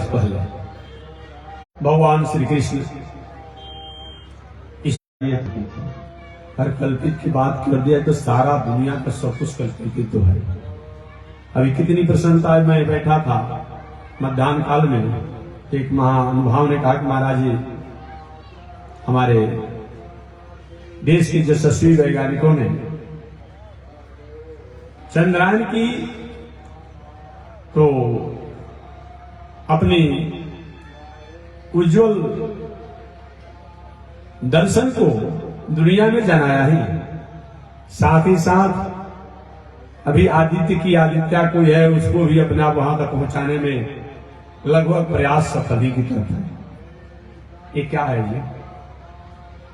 पहले भगवान श्री कृष्ण हर कल्पित की बात कर दिया तो सारा दुनिया का सब कुछ कल्पित तो है। अभी कितनी प्रसन्नता है, मैं बैठा था मध्याह्न काल में, एक महानुभाव ने कहा कि महाराज जी हमारे देश के यशस्वी वैज्ञानिकों ने चंद्रयान की तो अपनी उज्जवल दर्शन को दुनिया में जनाया ही, साथ ही साथ अभी आदित्य कोई है उसको भी अपने आप वहां तक पहुंचाने में लगभग प्रयास सफल की तरफ है। ये क्या है? ये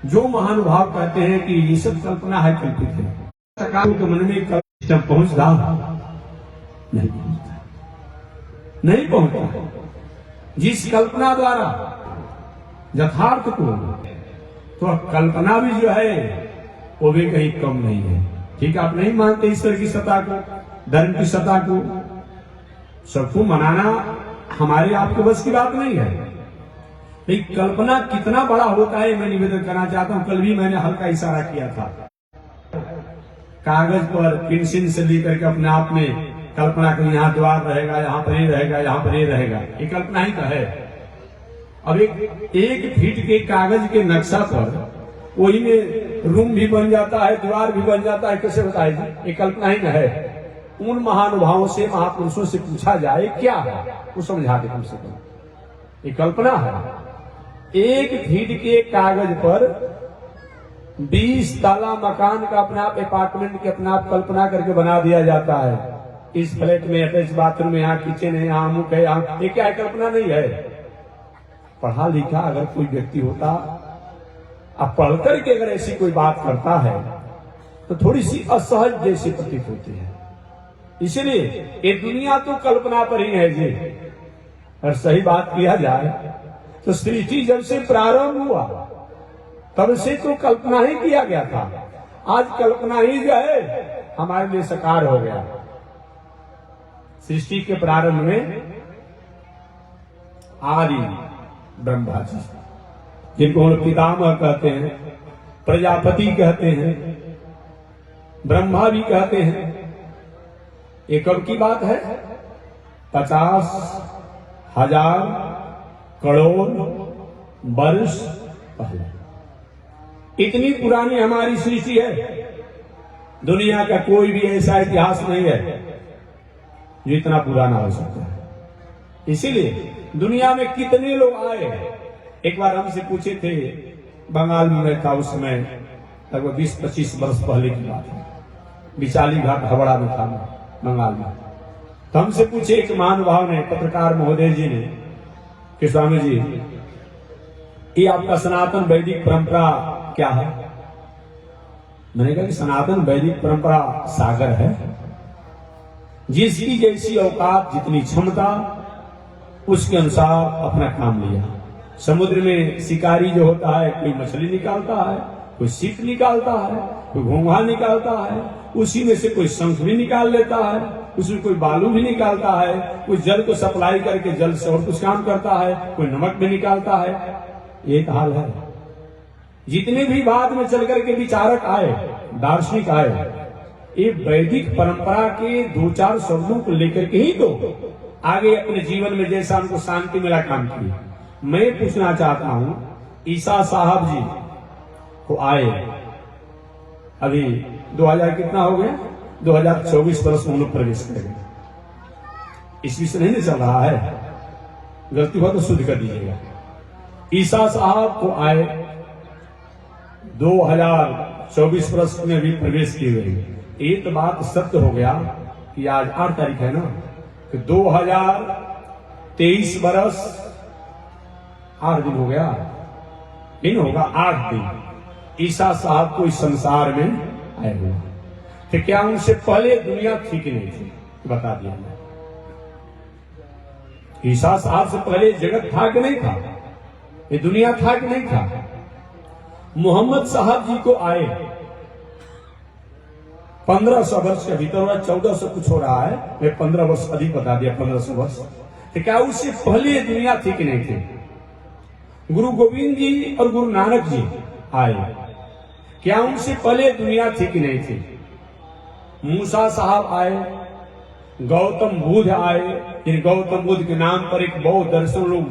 जो महानुभाव कहते हैं कि ये सब कल्पना है, कल्पित है, सरकार के मन में जब पहुंचता नहीं पहुंचता। जिस कल्पना द्वारा यथार्थ को, तो कल्पना भी जो है वो भी कहीं कम नहीं है। ठीक है, आप नहीं मानते ईश्वर की सत्ता को, धर्म की सत्ता को, सबको मनाना हमारे आपके बस की बात नहीं है। लेकिन कल्पना कितना बड़ा होता है मैं निवेदन करना चाहता हूं। कल भी मैंने हल्का इशारा किया था, कागज पर पेंसिल से लेकर के अपने आप में कल्पना कर, यहाँ द्वार रहेगा, यहाँ पर ये रहेगा, यहाँ पर ये रहेगा, ये कल्पना ही तो है। अब एक फीट के कागज के नक्शा पर वही में रूम भी बन जाता है, द्वार भी बन जाता है, कैसे बताएगी? ये कल्पना ही न है। उन महानुभावों से, महापुरुषों से पूछा जाए क्या है, वो समझा दे कम से कम। ये कल्पना है। एक फीट के कागज पर 20 ताला मकान का अपने आप, अपार्टमेंट के अपने आप कल्पना करके बना दिया जाता है। इस फ्लैट में अटैच बाथरूम है, यहाँ किचन है, यहाँ अमुक है, यहाँ, ये क्या है? कल्पना नहीं है। पढ़ा लिखा अगर कोई व्यक्ति होता, अब पढ़ करके अगर ऐसी कोई बात करता है तो थोड़ी सी असहज जैसी प्रतीत होती है। इसलिए ये दुनिया तो कल्पना पर ही है जी। और सही बात किया जाए तो सृष्टि जब से प्रारंभ हुआ तब से तो कल्पना ही किया गया था। आज कल्पना ही जो है हमारे लिए साकार हो गया। सृष्टि के प्रारंभ में आदि ब्रह्मा जी, जिनको हम पितामह कहते हैं, प्रजापति कहते हैं, ब्रह्मा भी कहते हैं, ये कब की बात है? 50,000 करोड़ वर्ष पहले। इतनी पुरानी हमारी सृष्टि है। दुनिया का कोई भी ऐसा इतिहास नहीं है जो इतना पुराना हो सकता है। इसीलिए दुनिया में कितने लोग आए। एक बार हमसे पूछे थे, बंगाल में था उस समय, लगभग 20-25 वर्ष पहले की बात है, बिचाली घाट हवड़ा में था बंगाल में। तो हमसे पूछे एक महानुभाव ने, पत्रकार महोदय जी ने, कि स्वामी जी ये आपका सनातन वैदिक परंपरा क्या है? मैंने कहा कि सनातन वैदिक परंपरा सागर है, जिसकी जैसी औकात, जितनी क्षमता, उसके अनुसार अपना काम लिया। समुद्र में शिकारी जो होता है, कोई मछली निकालता है, कोई सीप निकालता है, कोई घोंघा निकालता है, उसी में से कोई शंख भी निकाल लेता है, उसमें कोई बालू भी निकालता है, कोई जल को सप्लाई करके जल से और कुछ काम करता है, कोई नमक भी निकालता है। एक हाल है। जितने भी बाद में चल करके विचारक आए, दार्शनिक आए, ये वैदिक परंपरा के 2-4 शब्दों को लेकर के ही तो आगे अपने जीवन में जैसा हमको शांति मिला काम किए। मैं पूछना चाहता हूं, ईसा साहब जी को आए अभी 2000 कितना हो गया, 2024 वर्ष में लोग प्रवेश कर गए। इस विषय नहीं चल रहा है, गलती हुआ तो शुद्ध कर दीजिएगा। ईसा साहब को आए 2024 वर्ष में भी प्रवेश किए हुए। ये तो बात सत्य हो गया कि आज 8 तारीख है ना, कि 2023 वर्ष 8 दिन हो गया, दिन होगा 8 दिन ईसा साहब को इस संसार में आए हुए। तो क्या उनसे पहले दुनिया थी कि नहीं थी? बता दिया। ईसा साहब से पहले जगत था कि नहीं था? ये दुनिया था कि नहीं था? मोहम्मद साहब जी को आए 1500 वर्ष के भीतर, 1400 कुछ हो रहा है, मैं 15 वर्ष अधिक बता दिया, 1500 वर्ष। तो क्या उससे पहले दुनिया थी कि नहीं थी? गुरु गोविंद जी और गुरु नानक जी आए, क्या उनसे पहले दुनिया थी कि नहीं थी? मूसा साहब आए, गौतम बुद्ध आए, इन गौतम बुद्ध के नाम पर एक बौद्ध दर्शन लोग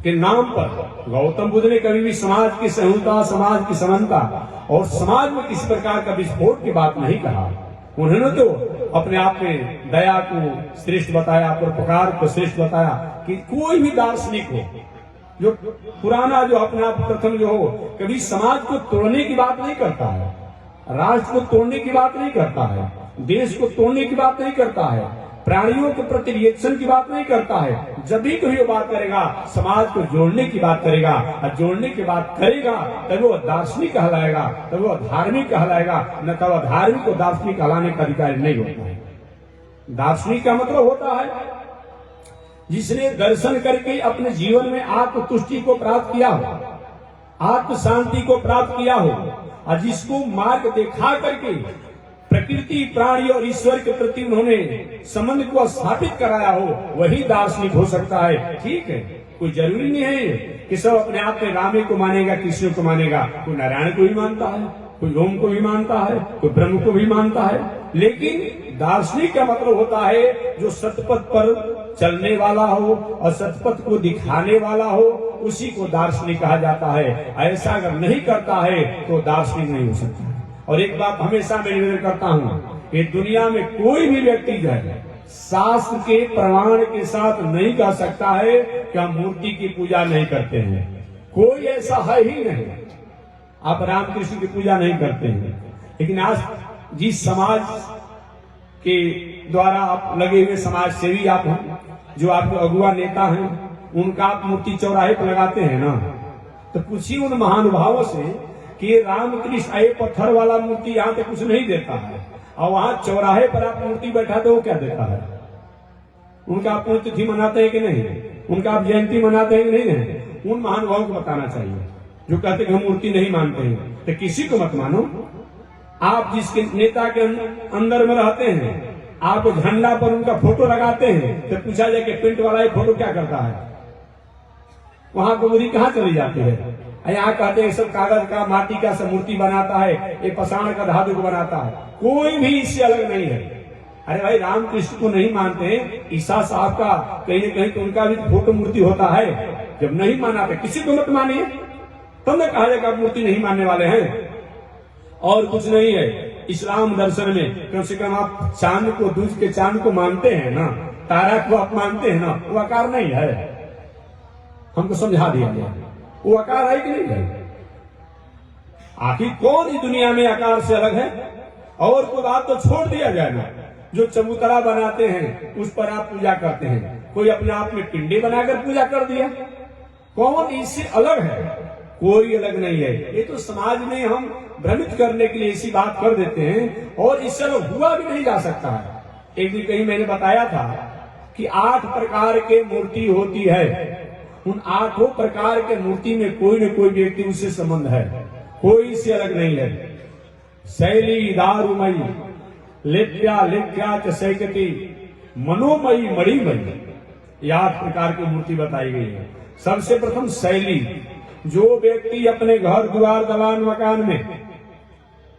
के नाम पर गौतम बुद्ध ने कभी भी समाज की सहिष्णुता, समाज की समानता और समाज में किसी प्रकार का विस्फोट की बात नहीं कहा। उन्होंने तो अपने आप में दया को श्रेष्ठ बताया, परोपकार को श्रेष्ठ बताया कि कोई भी दार्शनिक हो, जो पुराना, जो अपने आप प्रथम जो हो, कभी समाज को तोड़ने की बात नहीं करता है, राष्ट्र को तोड़ने की बात नहीं करता है, देश को तोड़ने की बात नहीं करता है, प्राणियों के प्रति रिएक्शन की बात नहीं करता है। जब भी कोई बात करेगा समाज को जोड़ने की बात करेगा, और जोड़ने की बात करेगा तब वो दार्शनिक कहलाएगा, तब वो धार्मिक कहलाएगा, न तब धार्मिक को दार्शनिक कहलाने का अधिकार नहीं होता है। दार्शनिक का मतलब होता है जिसने दर्शन करके अपने जीवन में आत्म तुष्टि को प्राप्त किया हो, आत्म शांति को प्राप्त किया हो, और जिसको मार्ग दिखा करके प्रकृति, प्राणी और ईश्वर के प्रति उन्होंने संबंध को स्थापित कराया हो, वही दार्शनिक हो सकता है। ठीक है, कोई जरूरी नहीं है कि सब अपने आप में रामे को मानेगा, कृष्ण को मानेगा। कोई नारायण को भी मानता है, कोई ओम को भी मानता है, कोई ब्रह्म को भी मानता है, लेकिन दार्शनिक का मतलब होता है जो सतपथ पर चलने वाला हो और सतपथ को दिखाने वाला हो, उसी को दार्शनिक कहा जाता है। ऐसा अगर नहीं करता है तो दार्शनिक नहीं हो सकता। और एक बात हमेशा मैं निवेदन करता हूँ कि दुनिया में कोई भी व्यक्ति जो है शास्त्र के प्रमाण के साथ नहीं कह सकता है कि हम मूर्ति की पूजा नहीं करते हैं। कोई ऐसा है ही नहीं। आप रामकृष्ण की पूजा नहीं करते हैं, लेकिन आज जिस समाज के द्वारा आप लगे हुए समाज सेवी आप हैं, जो आपके अगुआ नेता हैं, उनका आप मूर्ति चौराहे पर लगाते हैं ना, तो पूछिए उन महानुभावों से कि रामकृष्ण आए पत्थर वाला मूर्ति यहाँ पे कुछ नहीं देता है, और वहां चौराहे पर आप मूर्ति बैठा दो वो क्या देता है? उनका आप पुण्यतिथि मनाते हैं कि नहीं? उनका आप जयंती मनाते हैं कि नहीं है? उन महानुभावों को बताना चाहिए जो कहते हैं हम मूर्ति नहीं मानते हैं। तो किसी को मत मानो। आप जिसके नेता के अंदर में रहते हैं, आप झंडा पर उनका फोटो लगाते हैं, तो पूछा जाए कि प्रिंट वाला ये फोटो क्या करता है? वहां को बुरी कहाँ चली जाती है? यहाँ कहते हैं सब कागज का, माटी का सब मूर्ति बनाता है, ये पाषाण का, धातु को बनाता है। कोई भी इससे अलग नहीं है। अरे भाई, रामकृष्ण को नहीं मानते, ईसा साहब का कहीं न कहीं तो उनका भी फोटो मूर्ति होता है। जब नहीं माना तो किसी को मत मानिए, तब मैं कहा जाएगा मूर्ति नहीं मानने वाले हैं। और कुछ नहीं है इस्लाम दर्शन में, कम से कम आप चांद को, दूज के चांद को मानते हैं ना, तारा को आप मानते हैं ना, वो आकार नहीं है। हमको समझा दिया गया वो आकार है कि नहीं है। आखिर कौन इस दुनिया में आकार से अलग है? और कोई बात तो छोड़ दिया जाए ना। जो चबूतरा बनाते हैं उस पर आप पूजा करते हैं, कोई अपने आप में पिंडे बनाकर पूजा कर दिया, कौन इससे अलग है? कोई अलग नहीं है। ये तो समाज में हम भ्रमित करने के लिए ऐसी बात कर देते हैं, और इससे अलग हुआ भी नहीं जा सकता है। एक दिन कहीं मैंने बताया था कि 8 प्रकार के मूर्ति होती है। उन 8 प्रकार के मूर्ति में कोई न कोई व्यक्ति उससे संबंध है, कोई इससे अलग नहीं है। शैली दारुमयी लेप्या लेप्या च सैकती मनोमयी मणिमयी, 8 प्रकार की मूर्ति बताई गई है। सबसे प्रथम शैली, जो व्यक्ति अपने घर द्वार दलान मकान में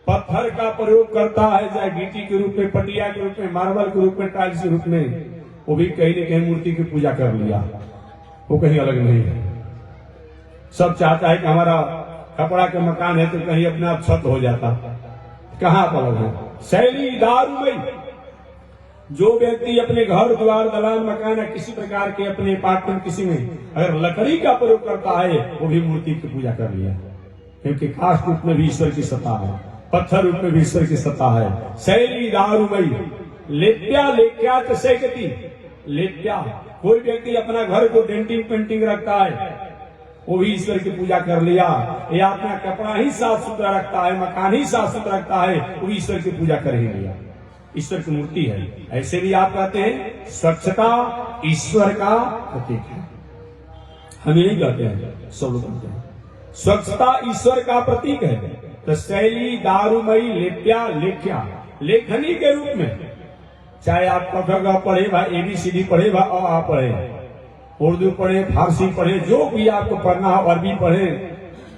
पत्थर का प्रयोग करता है, चाहे गिट्टी के रूप में, पटिया के रूप में, मार्बल के रूप में, टाइल्स के रूप में, वो भी कहीं न कहीं मूर्ति की पूजा कर लिया। वो कहीं अलग नहीं है। सब चाहता है कि हमारा कपड़ा का मकान है तो कहीं अपने आप छत हो जाता, कहाँ पर अलग है? शैली दारुमयी, जो व्यक्ति अपने घर द्वार दलान मकान या किसी प्रकार के अपने अपार्टमेंट किसी में अगर लकड़ी का प्रयोग करता है, वो भी मूर्ति की पूजा कर लिया। क्योंकि काष्ठ रूप में भी ईश्वर की सत्ता है, पत्थर रूप में भी ईश्वर की सत्ता है। शैली दारुमयी लेप्या लेप्या च सैकती, लेप्या, कोई व्यक्ति अपना घर को डेंटिंग पेंटिंग रखता है, वो भी ईश्वर की पूजा कर लिया। या अपना कपड़ा ही साफ सुथरा रखता है, मकान ही साफ सुथरा रखता है, वो भी ईश्वर की पूजा कर ही लिया। ईश्वर की मूर्ति है। ऐसे भी आप कहते हैं स्वच्छता ईश्वर का प्रतीक है। हम नहीं कहते हैं, सब लोग कहते हैं स्वच्छता ईश्वर का प्रतीक है। तो शैली दारुमयी लेप्या लेख्या, लेखनी के रूप में, चाहे आप क ख ग पढ़े, भाई ABCD पढ़े, भाई अ आ पढ़े, उर्दू पढ़े, फारसी पढ़े, जो भी आपको पढ़ना हो, अरबी पढ़े,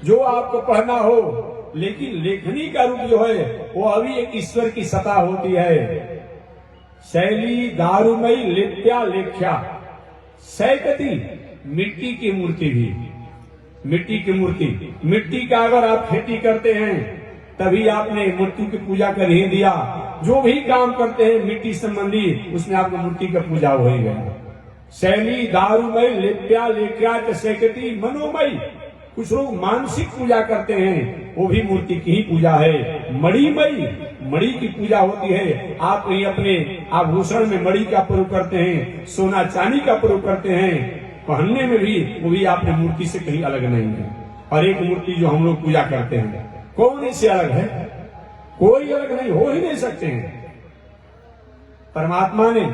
जो आपको पढ़ना हो, लेकिन लेखनी का रूप जो है वो अभी एक ईश्वर की सत्ता होती है। शैली दारुमयी लिप्या लेख्या, सैकती मिट्टी की मूर्ति भी, मिट्टी की मूर्ति, मिट्टी का अगर आप खेती करते हैं तभी आपने मूर्ति की पूजा कर ही दिया। जो भी काम करते हैं मिट्टी संबंधी, उसमें आपको मूर्ति का पूजा हो ही गया। शैली दारुमय लिप्या लेख्या सैकती मनोमयी, कुछ लोग मानसिक पूजा करते हैं, वो भी मूर्ति की ही पूजा है। मणिमयी, मणि की पूजा होती है। आप कहीं अपने आभूषण में मणि का प्रयोग करते हैं, सोना चांदी का प्रयोग करते हैं, पहनने में भी वो भी आपने मूर्ति से कहीं अलग नहीं है। और एक मूर्ति जो हम लोग पूजा करते हैं, कौन इससे अलग है? कोई अलग नहीं, हो ही नहीं सकते हैं। परमात्मा ने,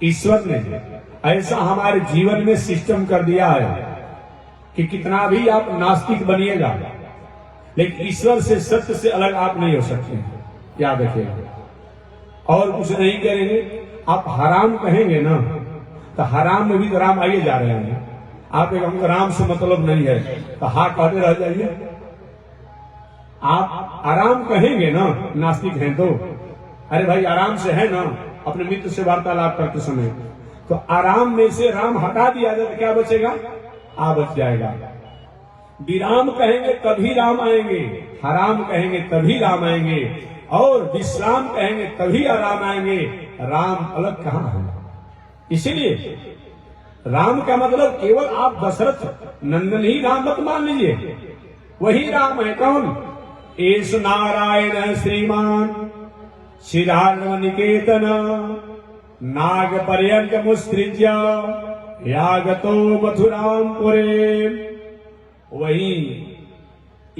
ईश्वर ने ऐसा हमारे जीवन में सिस्टम कर दिया है कि कितना भी आप नास्तिक बनिएगा, लेकिन ईश्वर से, सत्य से अलग आप नहीं हो सकते, याद रखिएगा। और कुछ नहीं करेंगे, आप हराम कहेंगे ना, तो हराम में भी तो राम आइए जा रहे हैं। आप एक हमको राम से मतलब नहीं है तो हाँ कहते रह जाइए। आप आराम कहेंगे ना, नास्तिक हैं तो, अरे भाई आराम से है ना, अपने मित्र से वार्तालाप करते समय, तो आराम में से राम हटा दिया जाए तो क्या बचेगा? आ बच जाएगा। विराम कहेंगे तभी राम आएंगे, हराम कहेंगे तभी राम आएंगे, और विश्राम कहेंगे तभी आराम आएंगे। राम अलग कहाँ है? इसीलिए राम का मतलब केवल आप दशरथ नंदन ही राम मत मान लीजिए, वही राम है। कौन? एस नारायण श्रीमान श्रीराघव निकेतन नाग पर्यंत मुस्त्रिज्य यागतो मथुरामपुरे। वही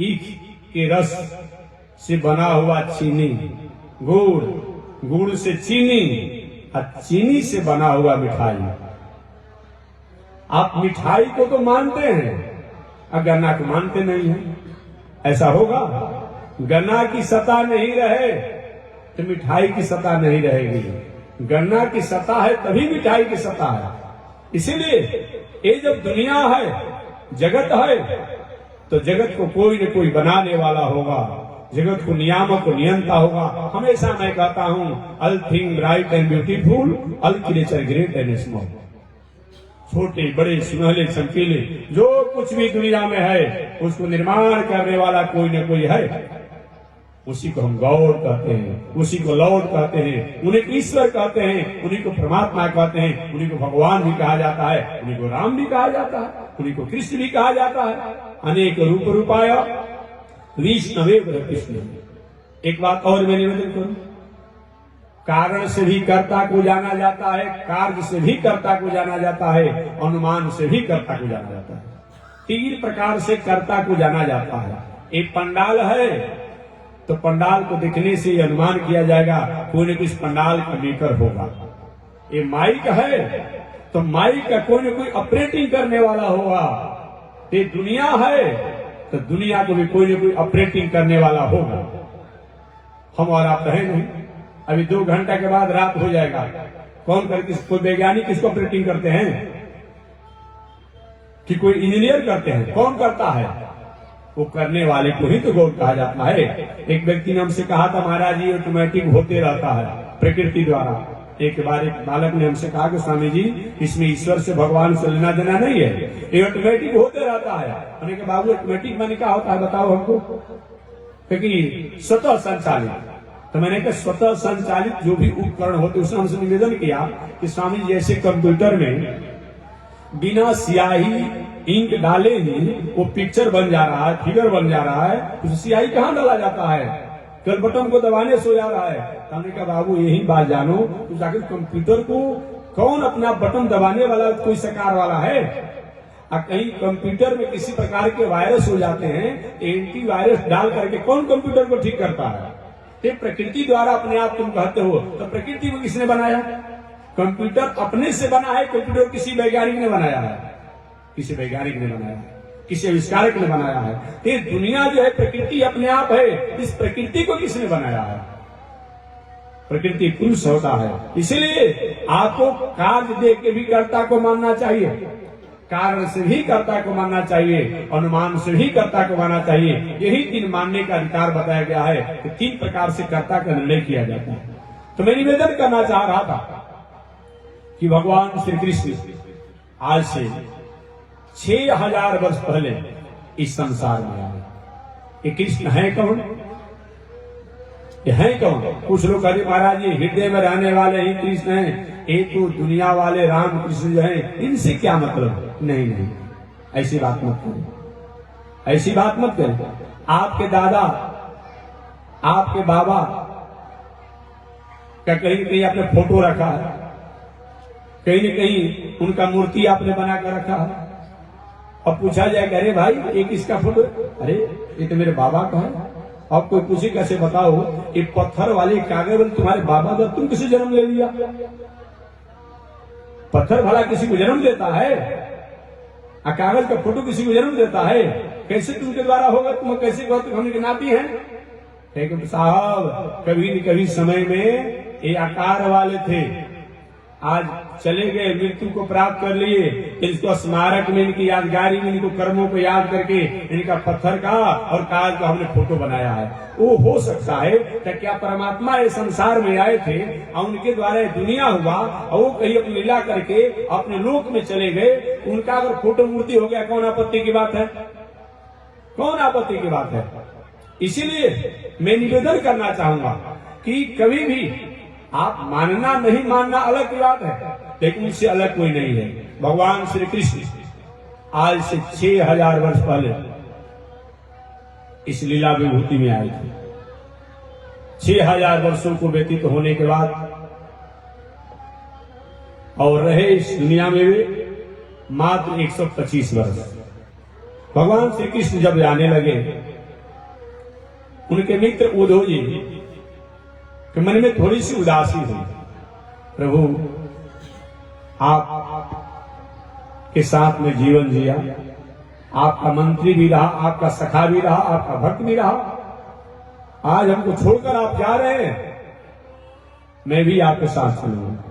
ईख के रस से बना हुआ चीनी, गुड़, गुड़ से चीनी और चीनी से बना हुआ मिठाई। आप मिठाई को तो मानते हैं और गन्ना को मानते नहीं हैं, ऐसा होगा? गन्ना की सत्ता नहीं रहे तो मिठाई की सत्ता नहीं रहेगी। गन्ना की सत्ता है तभी मिठाई की सत्ता है। इसीलिए ये जब दुनिया है, जगत है, तो जगत को कोई न कोई बनाने वाला होगा, जगत को नियामक को नियंता होगा। हमेशा मैं कहता हूं, all thing bright and beautiful, all creature great and small. छोटे बड़े सुनहले चमकीले जो कुछ भी दुनिया में है, उसको निर्माण करने वाला कोई न कोई है। उसी को हम गॉड कहते हैं, उसी को लॉर्ड कहते हैं, उन्हीं को ईश्वर कहते हैं, उन्हीं को परमात्मा कहते हैं, उन्हीं को भगवान भी कहा जाता है, उन्हीं को राम भी कहा जाता है, उन्हीं को कृष्ण भी कहा जाता है। अनेक रूप रूपाय विष्णवे कृष्ण। एक बात और मैं निवेदन करूं, कारण से भी कर्ता को जाना जाता है, कार्य से भी कर्ता को जाना जाता है, अनुमान से भी कर्ता को जाना जाता है। 3 प्रकार से कर्ता को जाना जाता है। एक पंडाल है तो पंडाल को देखने से अनुमान किया जाएगा कोई न कोई पंडाल का मेकर होगा। ये माइक है तो माइक का कोई न कोई ऑपरेटिंग करने वाला होगा। ये दुनिया है तो दुनिया को भी कोई न कोई ऑपरेटिंग करने वाला होगा। हम और आप रहे नहीं, अभी 2 घंटा के बाद रात हो जाएगा। कौन कर, कोई वैज्ञानिक किसको ऑपरेटिंग करते हैं कि कोई इंजीनियर करते हैं? कौन करता है? वो करने वाले को ही तो गॉड कहा जाता है। एक व्यक्ति ने हमसे कहा था, महाराज ये ऑटोमेटिक होते रहता है प्रकृति द्वारा। एक बार एक बालक ने हमसे कहा कि स्वामी जी इसमें ईश्वर से भगवान से लेना देना नहीं है, ये ऑटोमेटिक होते रहता है। मैंने कहा बाबू ऑटोमेटिक मैंने क्या होता है बताओ हमको, क्योंकि स्वतः संचालित। तो मैंने कहा स्वतः संचालित जो भी उपकरण होते उसने हमसे निवेदन किया कि स्वामी जी जैसे कंप्यूटर में बिना स्याही इंक डाले ही वो पिक्चर बन जा रहा है, फिगर बन जा रहा है, उसे स्याही कहाँ डाला जाता है? कल बटन को दबाने से हो जा रहा है। हमने कहा बाबू यही बात जानो, तो जाकर कंप्यूटर को कौन अपना बटन दबाने वाला कोई सरकार वाला है? कहीं कंप्यूटर में किसी प्रकार के वायरस हो जाते हैं, एंटी वायरस डाल करके कौन कंप्यूटर को ठीक करता है? ये प्रकृति द्वारा अपने आप तुम कहते हो, तो प्रकृति को किसने बनाया? कंप्यूटर अपने से बना है, कंप्यूटर किसी वैज्ञानिक ने बनाया है, किसी वैज्ञानिक ने बनाया है, किसी आविष्कारक ने बनाया है। ये दुनिया जो है प्रकृति अपने आप है, इस प्रकृति को किसने बनाया है? प्रकृति पुरुष होता है। इसीलिए आपको कार्य देख के भी कर्ता को मानना चाहिए, कारण से भी कर्ता को मानना चाहिए, अनुमान से भी कर्ता को मानना चाहिए। यही 3 मानने का अधिकार बताया गया है कि 3 प्रकार से कर्ता का निर्णय किया जाता है। तो मैं निवेदन करना चाह रहा था कि भगवान श्री कृष्ण आज से 6000 वर्ष पहले इस संसार में आए। ये कृष्ण है कौन? ये है कौन? कुछ लोग कहते महाराज ये हृदय में रहने वाले ही कृष्ण हैं, ये तो दुनिया वाले राम कृष्ण जो है इनसे क्या मतलब? नहीं नहीं, ऐसी बात मत करें, ऐसी बात मत करें। आपके दादा, आपके बाबा का कहीं न कहीं आपने फोटो रखा है, कहीं न कहीं उनका मूर्ति आपने बना कर रखा है। अब पूछा जाए अरे भाई ये किसका फोटो? अरे ये तो मेरे बाबा का है। अब कोई पूछे कैसे बताओ ये पत्थर वाले कागज वाले तुम्हारे बाबा का, तुम किसी जन्म ले लिया? पत्थर भला किसी को जन्म देता है? कागज का फोटो किसी को जन्म देता है? कैसे तुमके द्वारा होगा? तुम कैसे कहो तुम हमने नाती हैं? लेकिन साहब कभी न कभी समय में ये आकार वाले थे, आज चले गए, मृत्यु को प्राप्त कर लिए। इनको स्मारक में, इनकी यादगारी में, इनको कर्मों को याद करके इनका पत्थर का और कागज का हमने फोटो बनाया है। वो हो सकता है कि क्या परमात्मा इस संसार में आए थे और उनके द्वारा दुनिया हुआ और वो कहीं अपनी लीला करके अपने लोक में चले गए, उनका अगर फोटो मूर्ति हो गया, कौन आपत्ति की बात है? कौन आपत्ति की बात है? इसीलिए मैं निवेदन करना चाहूंगा कि कभी भी आप मानना नहीं मानना अलग की बात है, लेकिन उससे अलग कोई नहीं है। भगवान श्री कृष्ण आज से 6000 वर्ष पहले इस लीला विभूति में आए थे। 6000 वर्षों को व्यतीत होने के बाद और रहे इस दुनिया में वे मात्र 125 वर्ष। भगवान श्री कृष्ण जब जाने लगे, उनके मित्र उद्धव जी कि मन में थोड़ी सी उदासी हुई, प्रभु आप के साथ में जीवन जिया, आपका मंत्री भी रहा, आपका सखा भी रहा, आपका भक्त भी रहा, आज हमको छोड़कर आप जा रहे हैं, मैं भी आपके साथ चलूंगा।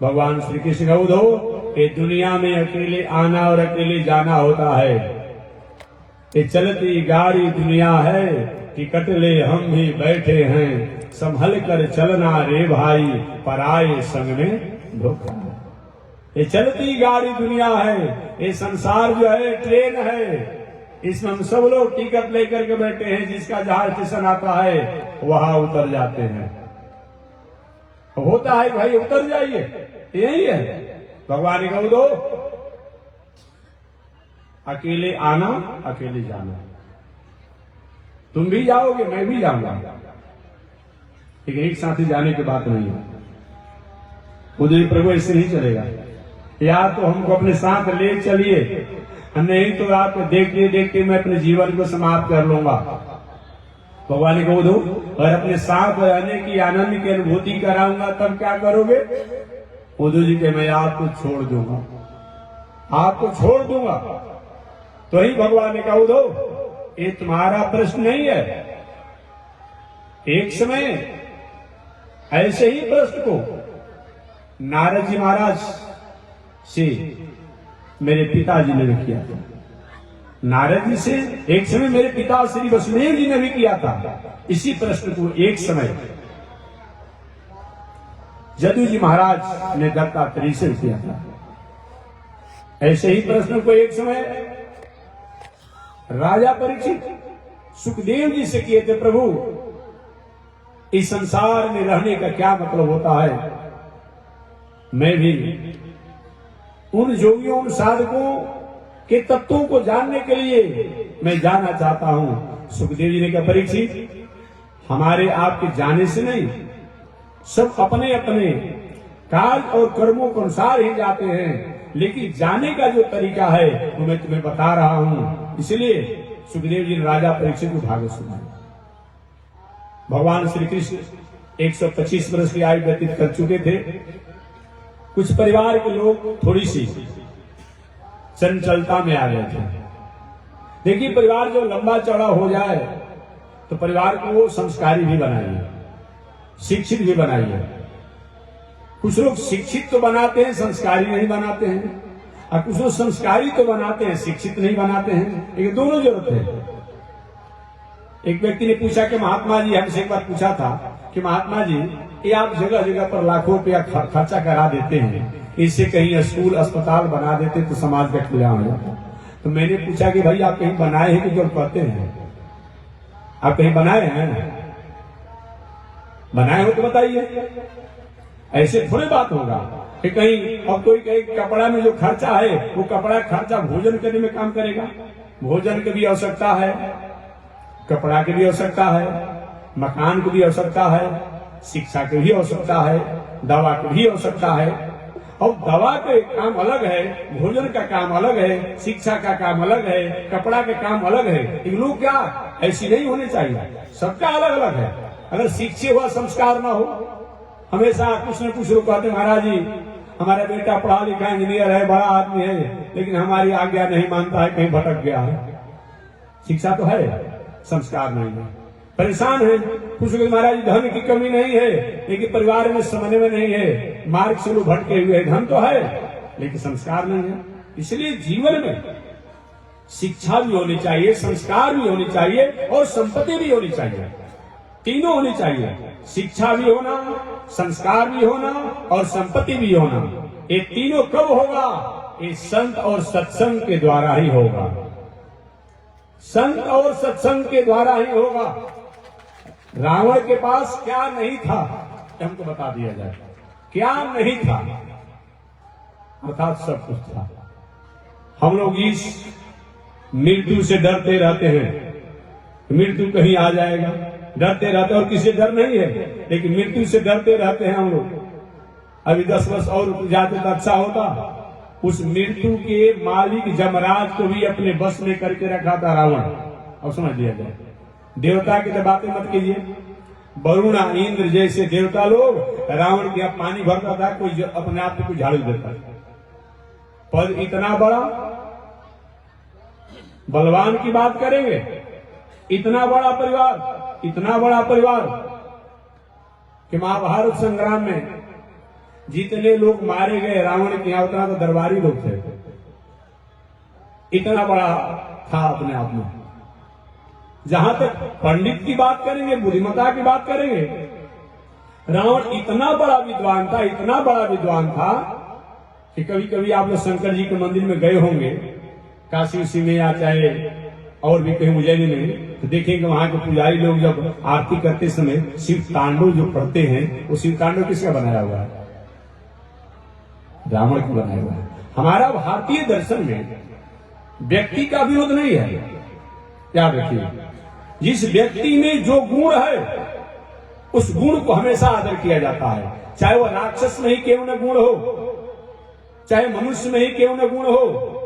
भगवान श्री कृष्ण का उद्धव ये दुनिया में अकेले आना और अकेले जाना होता है, ये चलती गाड़ी दुनिया है, टिकट ले हम भी बैठे हैं, संभल कर चलना रे भाई, पराये संग में धोखा है। ये चलती गाड़ी दुनिया है, ये संसार जो है ट्रेन है, इसमें हम सब लोग टिकट लेकर के बैठे हैं, जिसका जहां स्टेशन आता है वहां उतर जाते हैं। होता है भाई उतर जाइए, यही है। भगवान का दो अकेले आना अकेले जाना, तुम भी जाओगे मैं भी जाऊंगा, लेकिन एक साथ ही जाने की बात नहीं है। उदय प्रभु ऐसे नहीं चलेगा, या तो हमको अपने साथ ले चलिए, नहीं तो आप देखते देखते मैं अपने जीवन को समाप्त कर लूंगा। भगवान को दो और अपने साथ रहने की आनंद की अनुभूति कराऊंगा, तब क्या करोगे? उद्धव जी के मैं आपको छोड़ दूंगा, आपको छोड़ दूंगा। तो ही भगवान ने कहा उद्धव ये तुम्हारा प्रश्न नहीं है। एक समय ऐसे ही प्रश्न को नारद जी महाराज से मेरे पिताजी ने भी किया था। नारद जी से एक समय मेरे पिता श्री वसुदेव जी ने भी किया था इसी प्रश्न को। एक समय जदू जी महाराज ने दत्तात्रेय से किया था। ऐसे ही प्रश्न को एक समय राजा परीक्षित सुखदेव जी से किए थे, प्रभु इस संसार में रहने का क्या मतलब होता है? मैं भी उन योगियों उन साधकों के तत्वों को जानने के लिए मैं जाना चाहता हूं। सुखदेव जी ने कहा परीक्षित हमारे आपके जाने से नहीं, सब अपने अपने काल और कर्मों के अनुसार ही जाते हैं, लेकिन जाने का जो तरीका है वो मैं तुम्हें बता रहा हूं। इसलिए सुखदेव जी ने राजा परीक्षित को भागवत सुनाया। भगवान श्री कृष्ण 125 वर्ष की आयु व्यतीत कर चुके थे। कुछ परिवार के लोग थोड़ी सी चंचलता में आ गए थे। देखिए परिवार जो लंबा चौड़ा हो जाए तो परिवार को वो संस्कारी भी बनाइए। शिक्षित भी बनाइए। कुछ लोग शिक्षित तो बनाते हैं, संस्कारी नहीं बनाते हैं, और कुछ लोग संस्कारी तो बनाते हैं, शिक्षित नहीं बनाते हैं। ये दोनों जरूरत है। एक व्यक्ति ने पूछा कि महात्मा जी, हमसे एक बार पूछा था कि महात्मा जी, ये आप जगह जगह पर लाखों रुपया खर्चा करा देते हैं, इससे कहीं स्कूल अस्पताल बना देते तो समाज का कल्याण हो जाता। तो मैंने पूछा कि भाई आप कहीं बनाए हैं कि जो कहते हैं, आप कहीं बनाए हैं? बनाए हो तो बताइए। ऐसे थोड़ी बात होगा कि कहीं और कोई कहीं कपड़ा में जो खर्चा है वो कपड़ा खर्चा भोजन करने में काम करेगा। भोजन की भी आवश्यकता है, कपड़ा की भी आवश्यकता है, मकान की भी आवश्यकता है, शिक्षा की भी आवश्यकता है, दवा की भी आवश्यकता है। और दवा का काम अलग है, भोजन का काम अलग है, शिक्षा का काम अलग है, कपड़ा का काम अलग है। इन लोग क्या ऐसी नहीं होने चाहिए, सबका अलग अलग है। अगर शिक्षित हुआ संस्कार ना हो, हमेशा कुछ न कुछ लोग कहते महाराज जी हमारा बेटा पढ़ा लिखा इंजीनियर है, बड़ा आदमी है, लेकिन हमारी आज्ञा नहीं मानता है, कहीं भटक गया है। शिक्षा तो है, संस्कार नहीं है, परेशान है। कुछ लोग महाराज धन की कमी नहीं है, लेकिन परिवार में समझने में नहीं है, मार्ग से लोग भटके हुए हैं। धन तो है लेकिन संस्कार नहीं है। इसलिए जीवन में शिक्षा भी होनी चाहिए, संस्कार भी होनी चाहिए और संपत्ति भी होनी चाहिए। तीनों होनी चाहिए, शिक्षा भी होना, संस्कार भी होना और संपत्ति भी होना। ये तीनों कब होगा? ये संत और सत्संग के द्वारा ही होगा। संत और सत्संग के द्वारा ही होगा। रावण के पास क्या नहीं था हमको बता दिया जाए। क्या नहीं था? अर्थात सब कुछ था। हम लोग इस मृत्यु से डरते रहते हैं, मृत्यु कहीं आ जाएगा, डरते रहते, और किसी डर नहीं है, लेकिन मृत्यु से डरते रहते हैं हम लोग। अभी 10 वर्ष और जाते तो अच्छा होता। उस मृत्यु के मालिक जमराज को भी अपने बस में करके रखा था रावण। अब समझ लिया जाए, देवता की तो बातें मत कीजिए। वरुणा इंद्र जैसे देवता लोग रावण के यहाँ पानी भरता था, कोई अपने आप को झाड़ू देता। पर इतना बड़ा बलवान की बात करेंगे, इतना बड़ा परिवार, इतना बड़ा परिवार कि महाभारत संग्राम में जितने लोग मारे गए रावण के यहाँ, उतना तो दरबारी लोग थे। इतना बड़ा था अपने आप में। जहां तक पंडित की बात करेंगे, बुद्धिमता की बात करेंगे, रावण इतना बड़ा विद्वान था, इतना बड़ा विद्वान था कि कभी कभी आप लोग शंकर जी के मंदिर में गए होंगे, काशी उसी में या चाहे और भी कहीं उज्जैन में, तो देखेंगे वहां के पुजारी लोग जब आरती करते समय शिव तांडव जो पढ़ते हैं, वो शिव तांडव किसका बनाया हुआ है? रावण को बनाया हुआ है। हमारा भारतीय दर्शन में व्यक्ति का विरोध नहीं है। याद रखिए, जिस व्यक्ति में जो गुण है उस गुण को हमेशा आदर किया जाता है। चाहे वो राक्षस में ही क्यों न गुण हो, चाहे मनुष्य में ही क्यों न गुण हो,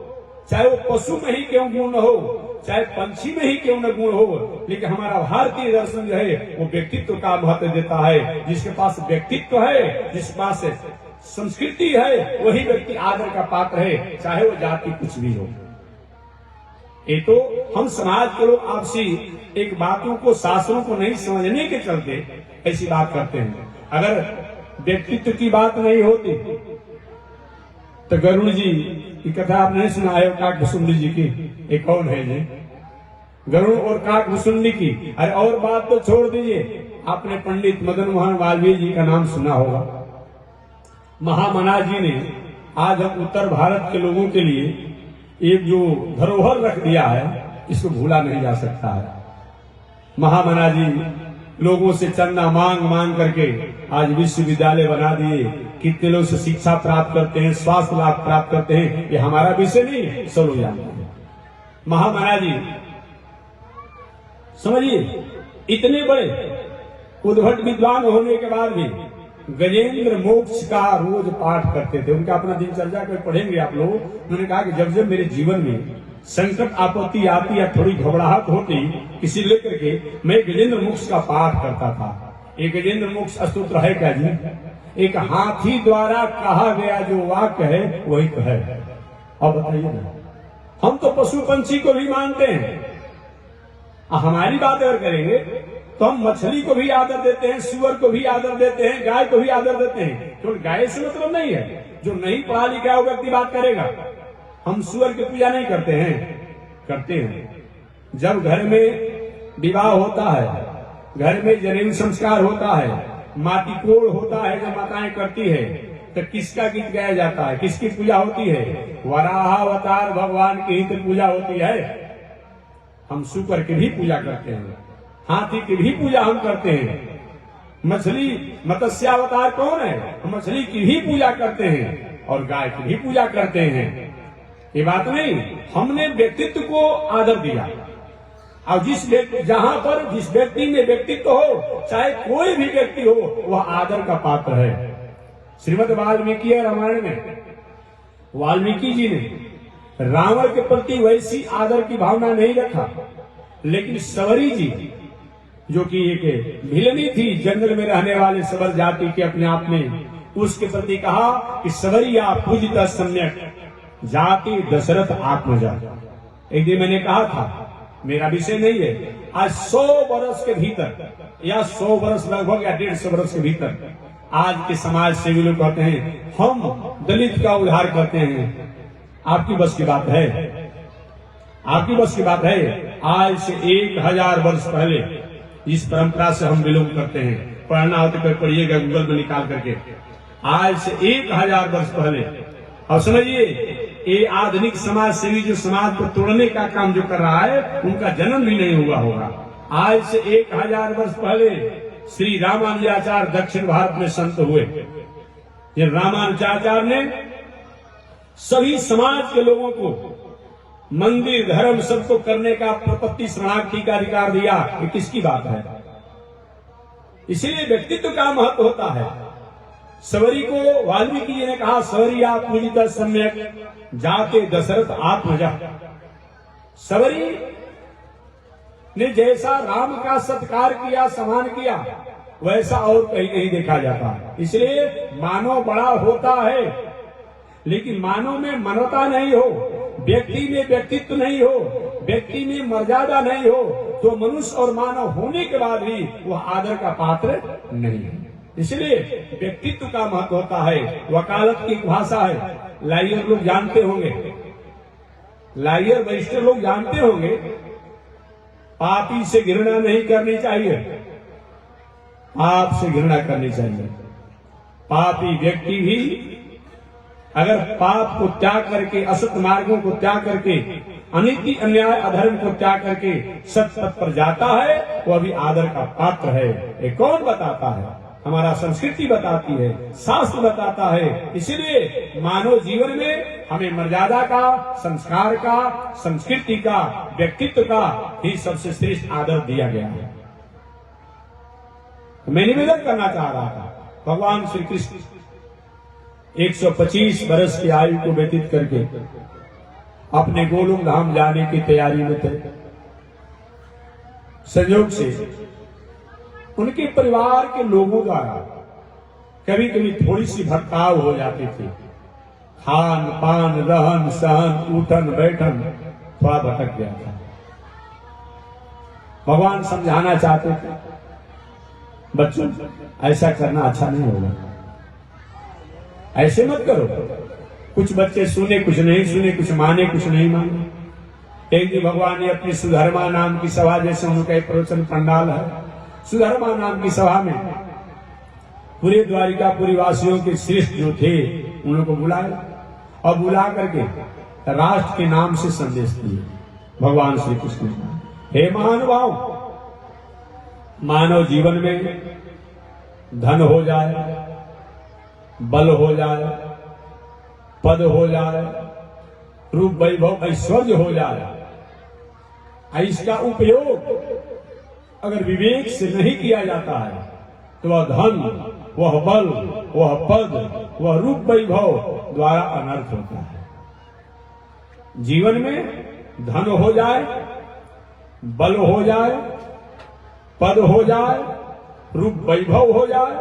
चाहे वो पशु में ही क्यों गुण न हो, चाहे पंछी में ही क्यों न गुण हो, लेकिन हमारा भारतीय दर्शन जो है वो व्यक्तित्व का महत्व देता है। जिसके पास व्यक्तित्व है, जिसके पास संस्कृति है, वही व्यक्ति आदर का पात्र है, चाहे वो जाति कुछ भी हो। ये तो हम समाज के लोग आपसी एक बातों को, शास्त्रों को नहीं समझने के चलते ऐसी बात करते हैं। अगर व्यक्तित्व की बात नहीं होती तो गरुड़ जी की कथा आपने सुना है, काकभुसुंडी जी की। एक कौन है जी? गरुड़ और काकभुसुंडी की। अरे और बात तो छोड़ दीजिए, आपने पंडित मदन मोहन मालवीय जी का नाम सुना होगा। महामना जी ने आज हम उत्तर भारत के लोगों के लिए एक जो धरोहर रख दिया है, इसको भूला नहीं जा सकता है। महामना जी लोगों से चंदा मांग मांग करके आज विश्वविद्यालय बना दिए। कितने लोग से शिक्षा प्राप्त करते हैं, स्वास्थ्य लाभ प्राप्त करते हैं, ये हमारा विषय नहीं, सब लोग जानते हैं। महामना जी समझिए, इतने बड़े उद्भट विद्वान होने के बाद भी गजेंद्र मोक्ष का रोज पाठ करते थे। उनका अपना दिनचर्या को पढ़ेंगे आप लोग। उन्होंने कहा कि जब जब मेरे जीवन में संकट आपत्ति आती या थोड़ी घबराहट होती किसी लेकर के, मैं गजेंद्र मोक्ष का पाठ करता था। एक गजेंद्र मोक्ष स्तोत्र है क्या जी? एक हाथी द्वारा कहा गया जो वाक्य है वही तो है। अब बताइए ना, हम तो पशु पंछी को भी मानते हैं। हमारी बात अगर करेंगे तो हम मछली को भी आदर देते हैं, सुअर को भी आदर देते हैं, गाय को भी आदर देते हैं। तो गाय से मतलब नहीं है, जो नहीं पढ़ा लिखा है वो व्यक्ति बात करेगा। हम सुअर की पूजा नहीं करते हैं, करते हैं जब घर में विवाह होता है, घर में जनेऊ संस्कार होता है, माटी कोड़ होता है, जो माताएं करती है, तो किसका गीत गाया जाता है, किसकी पूजा होती है? वराहावतार भगवान की ही पूजा होती है। हम शुक्र की भी पूजा करते हैं, हाथी की भी पूजा हम करते हैं। मछली मत्स्यावतार कौन है? हम मछली की भी पूजा करते हैं और गाय की भी पूजा करते हैं। ये बात नहीं, हमने व्यक्तित्व को आदर दिया। और जहां पर जिस व्यक्ति में व्यक्तित्व हो, चाहे कोई भी व्यक्ति हो, वह आदर का पात्र है। श्रीमद् वाल्मीकि रामायण में वाल्मीकि जी ने रावण के प्रति वैसी आदर की भावना नहीं रखा, लेकिन सवरी जी जो कि एक भिलनी थी, जंगल में रहने वाले सवर जाति के अपने आप में, उसके प्रति कहा कि सवरिया पूजिता सम्यक जाति दशरथ आत्मजा। एक दिन मैंने कहा था, मेरा विषय नहीं है, आज 100 वर्ष के भीतर या 100 वर्ष लगभग या 150 वर्ष के भीतर आज के समाज सेवी लोग कहते हैं हम दलित का उद्धार करते हैं। आपकी बस की बात है? आपकी बस की बात है? आज से 1000 वर्ष पहले इस परंपरा से हम बिलोंग करते हैं। पढ़ना हो तो पढ़िएगा गूगल में निकाल करके। आज से 1000 वर्ष पहले, और समझिए ये आधुनिक समाज सेवी जो समाज को तोड़ने का काम जो कर रहा है, उनका जन्म भी नहीं हुआ होगा। आज से 1000 वर्ष पहले श्री रामानुजाचार्य दक्षिण भारत में संत हुए। ये रामानुजाचार्य ने सभी समाज के लोगों को मंदिर धर्म सबको करने का प्रपत्ति शरणार्थी का अधिकार दिया। ये किसकी बात है? इसीलिए व्यक्तित्व का महत्व होता है। सवरी को वाल्मीकि जी ने कहा, सवरिया पूजिता सम्यक जाते दशरथ आत्मजा। सवरी ने जैसा राम का सत्कार किया, सम्मान किया, वैसा और कहीं नहीं देखा जाता। इसलिए मानव बड़ा होता है, लेकिन मानव में मानवता नहीं हो, व्यक्ति में व्यक्तित्व नहीं हो, व्यक्ति में मर्यादा नहीं हो, तो मनुष्य और मानव होने के बाद भी वह आदर का पात्र नहीं है। इसलिए व्यक्तित्व का महत्व होता है। वकालत की एक भाषा है, लायर लोग जानते होंगे, लायर वरिष्ठ लोग जानते होंगे, पापी से घृणा नहीं करनी चाहिए, पाप से घृणा करनी चाहिए। पापी व्यक्ति भी अगर पाप को त्याग करके, असत मार्गों को त्याग करके, अनिति अन्याय अधर्म को त्याग करके सत्य पथ पर जाता है, वह भी आदर का पात्र है। ये कौन बताता है? हमारा संस्कृति बताती है, शास्त्र बताता है। इसलिए मानव जीवन में हमें मर्यादा का, संस्कार का, संस्कृति का, व्यक्तित्व का ही सबसे श्रेष्ठ आदर दिया गया है। मैं निवेदन करना चाह रहा था, भगवान श्री कृष्ण 125 वर्ष की आयु को व्यतीत करके अपने गोलोक धाम जाने की तैयारी में थे। संयोग से उनके परिवार के लोगों द्वारा कभी कभी थोड़ी सी भटकाव हो जाती थी। खान पान, रहन सहन, उठन बैठन थोड़ा भटक गया था। भगवान समझाना चाहते थे, बच्चों ऐसा करना अच्छा नहीं होगा, ऐसे मत करो। कुछ बच्चे सुने, कुछ नहीं सुने, कुछ माने, कुछ नहीं माने। एक दिन भगवान ने अपनी सुधर्मा नाम की सभा, जैसे उनका एक प्रवचन पंडाल है, सुधर्मा नाम की सभा में पूरे द्वारिकापुरी वासियों के श्रेष्ठ जो थे उन लोगों को बुलाया और बुला करके राष्ट्र के नाम से संदेश दिए। भगवान श्री कृष्ण, हे महानुभाव, मानव जीवन में धन हो जाए, बल हो जाए, पद हो जाए, रूप वैभव ऐश्वर्य हो जाए, इसका उपयोग अगर विवेक से नहीं किया जाता है तो वह धन, वह बल, वह पद, वह रूप वैभव द्वारा अनर्थ होता है। जीवन में धन हो जाए, बल हो जाए, पद हो जाए, रूप वैभव हो जाए,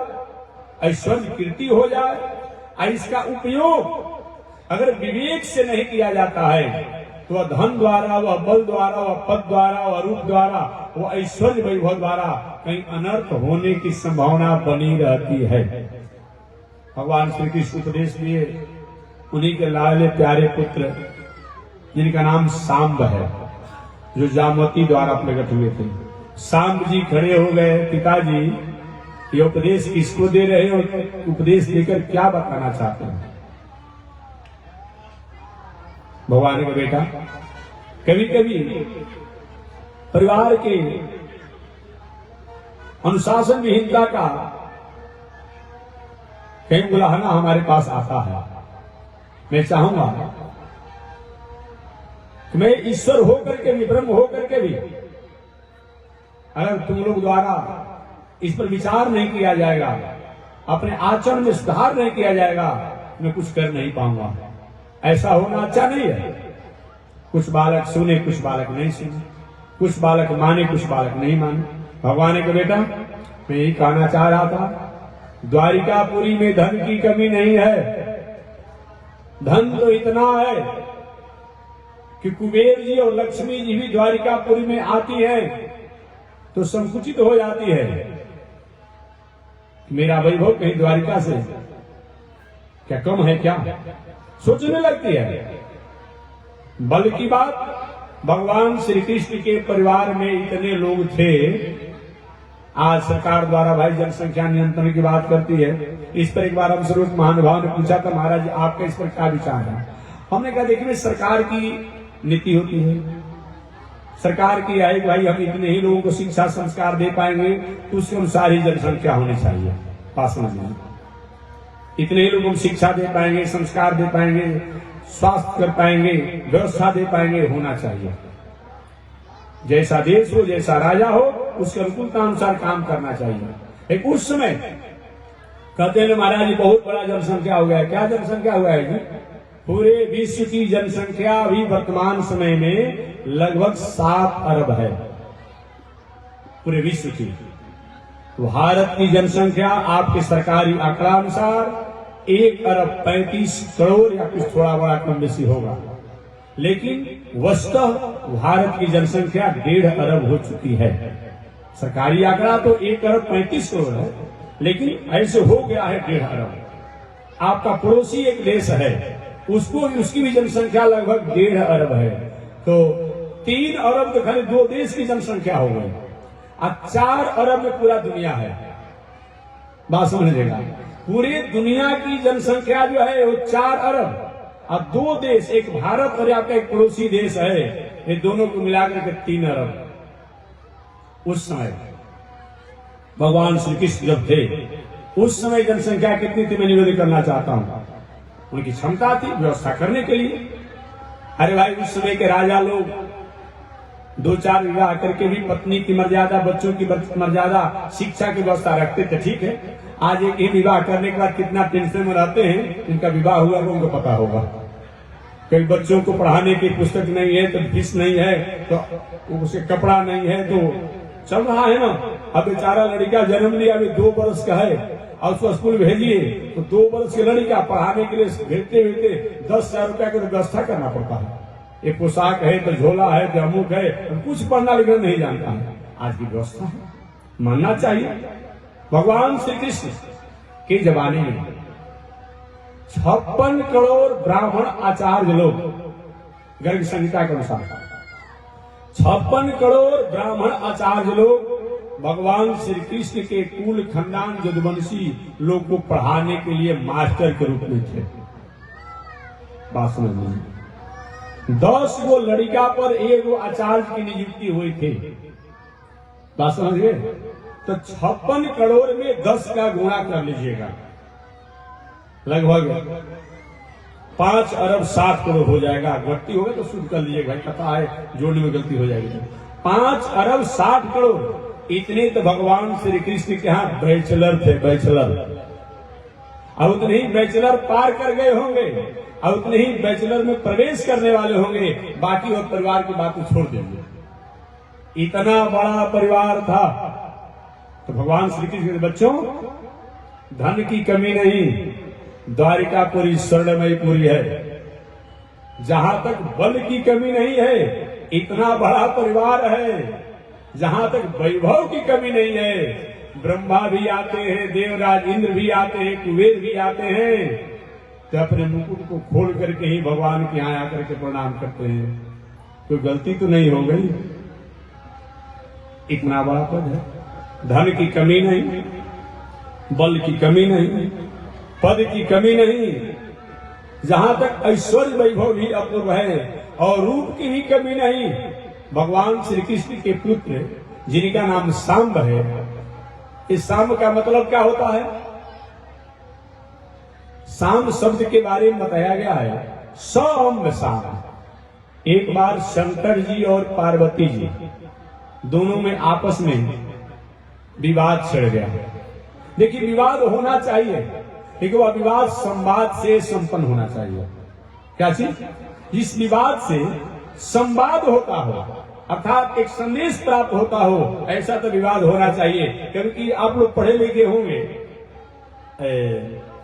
ऐश्वर्य कीर्ति हो जाए, इसका उपयोग अगर विवेक से नहीं किया जाता है तो वह धन द्वारा, वह बल द्वारा, वह पद द्वारा, वह रूप द्वारा, वह ऐश्वर्य वैभव द्वारा कहीं अनर्थ होने की संभावना बनी रहती है। भगवान श्री कृष्ण उपदेश दिए, उन्हीं के लाडले प्यारे पुत्र जिनका नाम सांब है, जो जामवती द्वारा प्रकट हुए थे। सांब जी खड़े हो गए, पिताजी ये उपदेश किसको दे रहे हो, उपदेश देकर क्या बताना चाहते हैं? भगवान का बेटा, कभी कभी परिवार के अनुशासन विहीनता का कहीं उलाहना हमारे पास आता है। मैं चाहूंगा कि मैं ईश्वर होकर के भी, ब्रह्म होकर के भी, अगर तुम लोग द्वारा इस पर विचार नहीं किया जाएगा, अपने आचरण में सुधार नहीं किया जाएगा, मैं कुछ कर नहीं पाऊंगा। ऐसा होना अच्छा नहीं है। कुछ बालक सुने, कुछ बालक नहीं सुने, कुछ बालक माने, कुछ बालक नहीं माने। भगवान के बेटा, मैं यही कहना चाह रहा था, द्वारिकापुरी में धन की कमी नहीं है। धन तो इतना है कि कुबेर जी और लक्ष्मी जी भी द्वारिकापुरी में आती है तो संकुचित हो जाती है। मेरा वैभव कहीं द्वारिका से क्या कम है क्या, सोचने लगती है। बल की बात, भगवान श्री कृष्ण के परिवार में इतने लोग थे। आज सरकार द्वारा भाई जनसंख्या नियंत्रण की बात करती है। इस पर एक बार हम सर्वोच्च महानुभाव ने पूछा था, महाराज आपका इस पर क्या विचार है? हमने कहा देखिए, सरकार की नीति होती है, सरकार की है कि भाई हम इतने ही लोगों को शिक्षा संस्कार दे पाएंगे तो उसके अनुसार ही जनसंख्या होनी चाहिए। बात समझ में, इतने ही लोग हम शिक्षा दे पाएंगे, संस्कार दे पाएंगे, स्वास्थ्य कर पाएंगे, व्यवस्था दे पाएंगे, होना चाहिए। जैसा देश हो, जैसा राजा हो, उसके अनुकूलता अनुसार काम करना चाहिए। एक उस समय कहते हैं महाराज जी बहुत बड़ा जनसंख्या हो गया है। क्या जनसंख्या हुआ है जी? पूरे विश्व की जनसंख्या अभी वर्तमान समय में लगभग 7 अरब है, पूरे विश्व की। भारत की जनसंख्या आपके सरकारी आंकड़ा अनुसार 1 अरब 35 करोड़ या कुछ थोड़ा बड़ा कम बेसी होगा, लेकिन वस्तुतः भारत की जनसंख्या 1.5 अरब हो चुकी है। सरकारी आंकड़ा तो 1 अरब 35 करोड़ है, लेकिन ऐसे हो गया है 1.5 अरब। आपका पड़ोसी एक देश है, उसको उसकी भी जनसंख्या लगभग 1.5 अरब है, तो 3 अरब तो खाली 2 देश की जनसंख्या हो गई। अब 4 अरब में पूरा दुनिया है। बात समझिएगा, पूरी दुनिया की जनसंख्या जो है वो 4 अरब और 2 देश, एक भारत और आपका एक पड़ोसी देश है, ये दोनों को मिलाकर के 3 अरब। उस समय भगवान श्री कृष्ण जब थे, उस समय जनसंख्या कितनी थी मैं निवेदन करना चाहता हूं। उनकी क्षमता थी व्यवस्था करने के लिए। अरे भाई, उस समय के राजा लोग 2-4 विवाह करके भी पत्नी की मर्यादा, बच्चों की मर्यादा, शिक्षा की व्यवस्था रखते थे, ठीक है। आज एक ही विवाह करने के बाद कितना टेंशन में रहते हैं। इनका विवाह हुआ तो उनको पता होगा। कई बच्चों को पढ़ाने की पुस्तक नहीं है, तो फीस नहीं है, तो उसे कपड़ा नहीं है, तो चल रहा है ना। अब बेचारा लड़का जन्म लिया, अभी 2 वर्ष का है और उसको स्कूल भेजिए तो 2 वर्ष की लड़का पढ़ाने के लिए भेजते भेजते 10,000 रुपया की व्यवस्था करना पड़ता है। ये पोशाक है, तो झोला है, तो अमुक है, तो कुछ पढ़ना लिखना नहीं जानता है। आज की व्यवस्था है, मानना चाहिए। भगवान श्री कृष्ण के जमाने में 56 करोड़ ब्राह्मण आचार्य लोग, गर्ग संहिता के अनुसार 56 करोड़ ब्राह्मण आचार्य लोग भगवान श्री कृष्ण के कुल खानदान यदुवंशी लोग को पढ़ाने के लिए मास्टर के रूप में थे। बात समझ लीजिए, 10 गो लड़का पर 1 गो आचार्य की नियुक्ति हुई थी। बात समझिए, तो 56 करोड़ में 10 का गुणा कर लीजिएगा, लगभग 5 अरब 60 करोड़ हो जाएगा। गलती होगा तो शुद्ध कर लीजिएगा, भाई पता है जोड़ने में गलती हो जाएगी। 5 अरब 60 करोड़, इतने तो भगवान श्री कृष्ण के यहाँ बैचलर थे, बैचलर। और उतने ही बैचलर पार कर गए होंगे और उतने ही बैचलर में प्रवेश करने वाले होंगे। बाकी और परिवार की बात छोड़ देंगे। इतना बड़ा परिवार था। तो भगवान श्री कृष्ण के बच्चों, धन की कमी नहीं, द्वारिकापुरी स्वर्णमयी पुरी है। जहां तक बल की कमी नहीं है, इतना बड़ा परिवार है, जहां तक वैभव की कमी नहीं है, ब्रह्मा भी आते हैं, देवराज इंद्र भी आते हैं, कुबेर भी आते हैं, तो अपने मुकुट को खोल करके ही भगवान के यहाँ आकर के प्रणाम करते हैं। कोई गलती तो नहीं हो गई? इतना बड़ा पद है, धन की कमी नहीं, बल की कमी नहीं, पद की कमी नहीं, जहां तक ऐश्वर्य वैभव भी अपूर्व है और रूप की भी कमी नहीं। भगवान श्री कृष्ण के पुत्र जिनका नाम सांब है, इस सांब का मतलब क्या होता है? सांब शब्द के बारे में बताया गया है, सौम्य सांब। एक बार शंकर जी और पार्वती जी दोनों में आपस में विवाद छिड़ गया। देखिए, विवाद होना चाहिए, लेकिन वह विवाद संवाद से संपन्न होना चाहिए। क्या चीज? इस विवाद से संवाद होता हो, अर्थात एक संदेश प्राप्त होता हो, ऐसा तो विवाद होना चाहिए। क्योंकि आप लोग पढ़े लिखे होंगे,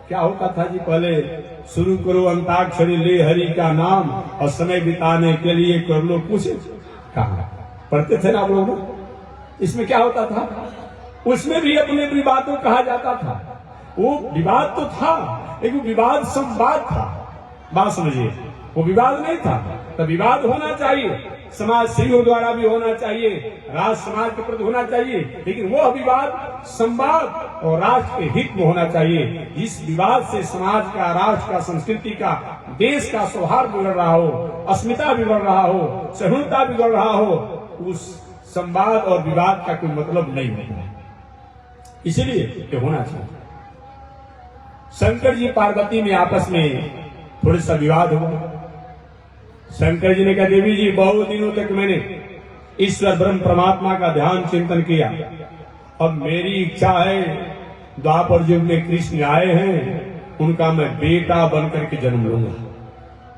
क्या होता था जी पहले, शुरू करो अंताक्षरी ले हरि का नाम और समय बिताने के लिए कर लो कुछ। कहा पढ़ते थे ना आप लोग? इसमें क्या होता था? उसमें भी अपने अपनी बातों कहा जाता था। वो विवाद तो था, लेकिन विवाद संवाद था। बात समझिए, वो विवाद नहीं था। तो विवाद होना चाहिए, समाज सेवियों द्वारा भी होना चाहिए, राष्ट्र समाज के प्रति होना चाहिए, लेकिन वह विवाद संवाद और राष्ट्र के हित में होना चाहिए। जिस विवाद से समाज का, राष्ट्र का, संस्कृति का, देश का सौहार्द बिगड़ रहा हो, अस्मिता बिगड़ रहा हो, सहिष्णुता बिगड़ रहा हो, उस संवाद और विवाद का कोई मतलब नहीं होता है। इसलिए ये होना चाहिए। शंकर जी पार्वती में आपस में थोड़ा सा विवाद हुआ। शंकर जी ने कहा, देवी जी, बहुत दिनों तक मैंने ईश्वर ब्रह्म परमात्मा का ध्यान चिंतन किया, अब मेरी इच्छा है, द्वापर युग में कृष्ण आए हैं, उनका मैं बेटा बनकर के जन्म लूंगा,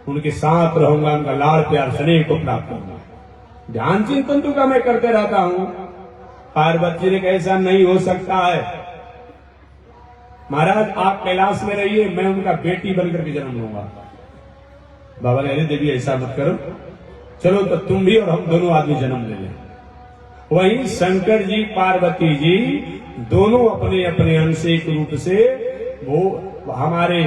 उनके साथ रहूंगा, उनका लाड़ प्यार स्नेह को प्राप्त करूंगा। ध्यान चिंतन तो का मैं करते रहता हूं। पार्वती ने कहा, ऐसा नहीं हो सकता है महाराज, आप कैलाश में रहिए, मैं उनका बेटी बनकर के जन्म लूंगा। बाबा ने, अरे देवी ऐसा मत करो, चलो तो तुम भी और हम दोनों आदमी जन्म ले लें। वहीं शंकर जी पार्वती जी दोनों अपने अपने अंश एक रूप से वो हमारे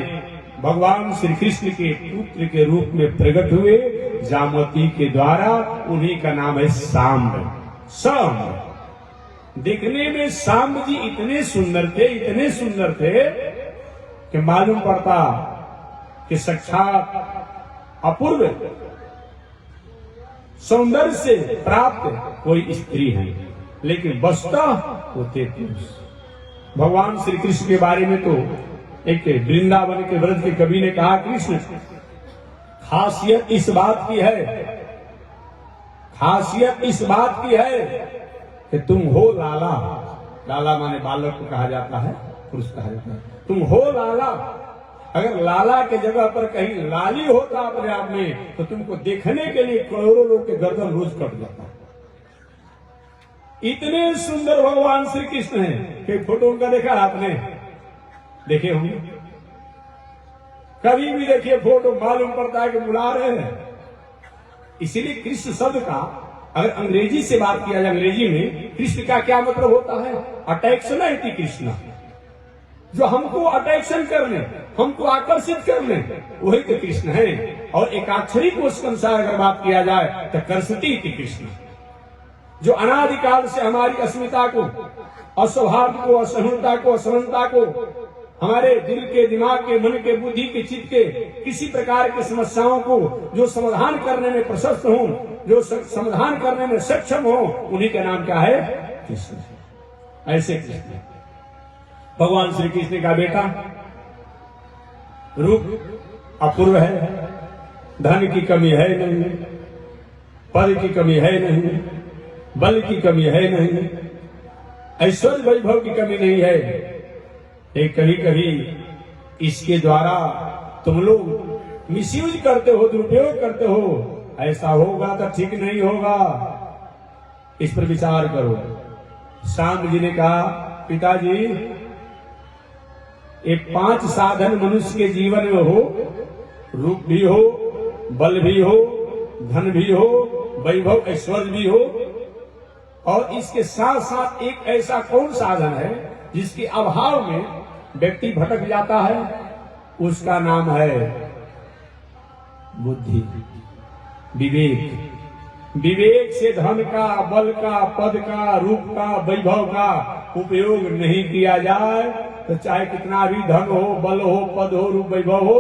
भगवान श्री कृष्ण के पुत्र के रूप में प्रकट हुए जामवती के द्वारा। उन्हीं का नाम है सांब। सांब देखने में सांब जी इतने सुंदर थे, इतने सुंदर थे कि मालूम पड़ता कि साक्षात अपूर्व सौंदर्य से प्राप्त कोई स्त्री है, लेकिन वस्तुतः होते पुरुष। भगवान श्री कृष्ण के बारे में तो एक वृंदावन के व्रज के कवि ने कहा, कृष्ण खासियत इस बात की है, खासियत इस बात की है कि तुम हो लाला। लाला माने बालक को कहा जाता है, पुरुष कहा जाता है। तुम हो लाला। अगर लाला के जगह पर कहीं लाली होता अपने आप में, तो तुमको देखने के लिए करोड़ों लोग के गर्दन रोज कट जाता। इतने सुंदर भगवान श्री कृष्ण हैं कि फोटो उनका देखा आपने? देखे होंगे, कभी भी देखिए फोटो, मालूम पड़ता है कि बुला रहे हैं। इसीलिए कृष्ण शब्द का अगर अंग्रेजी से बात किया जाए, अंग्रेजी में कृष्ण का क्या मतलब होता है? अट्रैक्शनैलिटी कृष्ण, जो हमको अट्रैक्शन कर ले, हमको आकर्षित कर ले, वही तो कृष्ण है। और एकाक्षरी कोश के अनुसार अगर बात किया जाए तो कर्षति कृष्ण, जो अनादिकाल से हमारी अस्मिता को, असौहार्द को, असहिष्णुता को, असमानता को, हमारे दिल के, दिमाग के, मन के, बुद्धि के, चित्त के किसी प्रकार की समस्याओं को जो समाधान करने में प्रशस्त हो, जो समाधान करने में सक्षम हो, उन्हीं का नाम क्या है? कृष्ण। ऐसे कृष्ण भगवान श्री कृष्ण का बेटा, रूप अपूर्व है, धन की कमी है नहीं, पद की कमी है नहीं, बल की कमी है नहीं, ऐश्वर्य वैभव की कमी नहीं है। एक कभी कभी इसके द्वारा तुम लोग मिसयूज करते हो, दुरुपयोग करते हो, ऐसा होगा तो ठीक नहीं होगा, इस पर विचार करो। सांब जी ने कहा, पिताजी ये 5 साधन मनुष्य के जीवन में हो, रूप भी हो, बल भी हो, धन भी हो, वैभव ऐश्वर्य भी हो, और इसके साथ साथ एक ऐसा कौन साधन है जिसके अभाव में व्यक्ति भटक जाता है, उसका नाम है बुद्धि, विवेक। विवेक से धन का, बल का, पद का, रूप का, वैभव का उपयोग नहीं किया जाए तो चाहे कितना भी धन हो, बल हो, पद हो, रूप वैभव हो,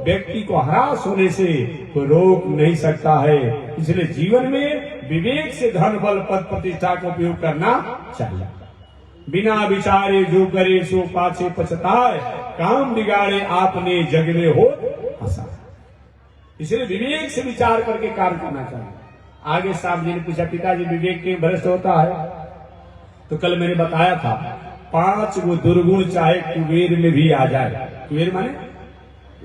व्यक्ति को हरास होने से कोई रोक नहीं सकता है। इसलिए जीवन में विवेक से धन, बल, पद, प्रतिष्ठा का उपयोग करना चाहिए। बिना विचारे जो करे सो पाछे पछताए, काम बिगाड़े आपने जग में हो हंसा। इसलिए विवेक से विचार करके कार्य करना चाहिए। आगे साहब जी ने पूछा, पिताजी विवेक के भ्रष्ट होता है? तो कल मैंने बताया था 5 वो दुर्गुण चाहे कुबेर में भी आ जाए, कुबेर माने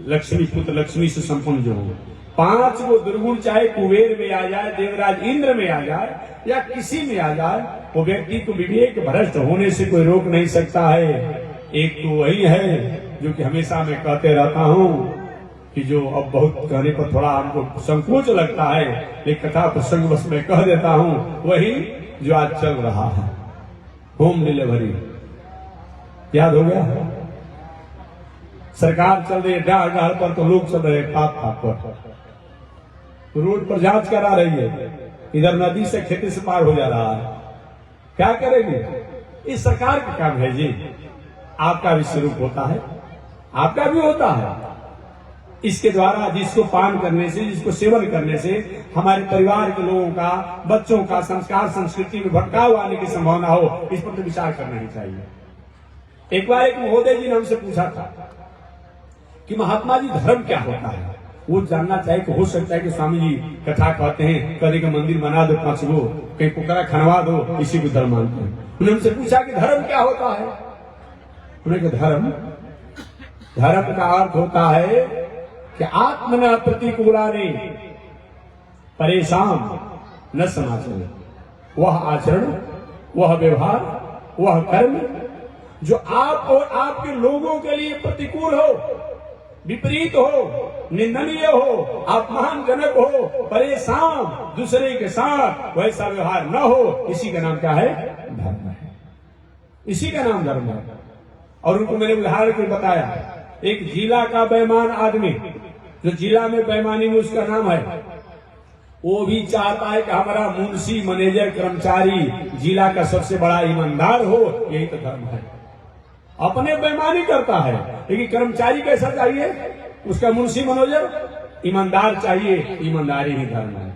लक्ष्मी पुत्र, लक्ष्मी से संपन्न जो हो, 5 वो दुर्गुण चाहे कुबेर में आ जाए, देवराज इंद्र में आ जाए या किसी में आ जाए, वो व्यक्ति को विवेक भ्रष्ट होने से कोई रोक नहीं सकता है। एक तो वही है जो कि हमेशा मैं कहते रहता हूं कि जो अब बहुत कहने पर थोड़ा हमको संकोच लगता है, एक कथा प्रसंग बस मैं कह देता हूं, वही जो आज चल रहा है, होम डिलीवरी। याद हो गया? सरकार चल रही है डाढ़ डाढ़ पर, तो लोग चल रहे पाप पाप पर, रोड पर जांच करा रही है, इधर नदी से खेती से पार हो जा रहा है। क्या करेंगे? इस सरकार का काम है जी। आपका भी स्वरूप होता है, आपका भी होता है। इसके द्वारा जिसको पान करने से, जिसको सेवन करने से हमारे परिवार के लोगों का, बच्चों का संस्कार संस्कृति में भटकाव आने की संभावना हो, इस पर तो विचार करना ही चाहिए। एक बार एक महोदय जी ने हमसे पूछा था कि महात्मा जी धर्म क्या होता है? वो जानना चाहिए कि हो सकता है कि स्वामी जी कथा कहते हैं, कभी का मंदिर बना दो 5 गो, कहीं पोखरा खनवा दो, इसी को धर्म मानते हैं। उन्होंने हमसे पूछा कि धर्म क्या होता है? उन्होंने कहा धर्म का अर्थ होता है कि आत्मना प्रतिकूलाने परेशान न समाचरण, वह आचरण, वह व्यवहार, वह कर्म जो आप और आपके लोगों के लिए प्रतिकूल हो, विपरीत हो, निंदनीय हो, अपमानजनक हो, परेशान, दूसरे के साथ वैसा व्यवहार न हो, इसी का नाम क्या है? धर्म है। इसी का नाम धर्म है। और उनको मैंने उदाहरण के बताया, एक जिला का बेईमान आदमी, जो जिला में बेईमानी में उसका नाम है, वो भी चाहता है कि हमारा मुंशी, मैनेजर, कर्मचारी जिला का सबसे बड़ा ईमानदार हो। यही तो धर्म है। अपने बेईमानी करता है, लेकिन कर्मचारी कैसा चाहिए? उसका मुंशी, मैनेजर ईमानदार चाहिए। ईमानदारी ही धर्म है।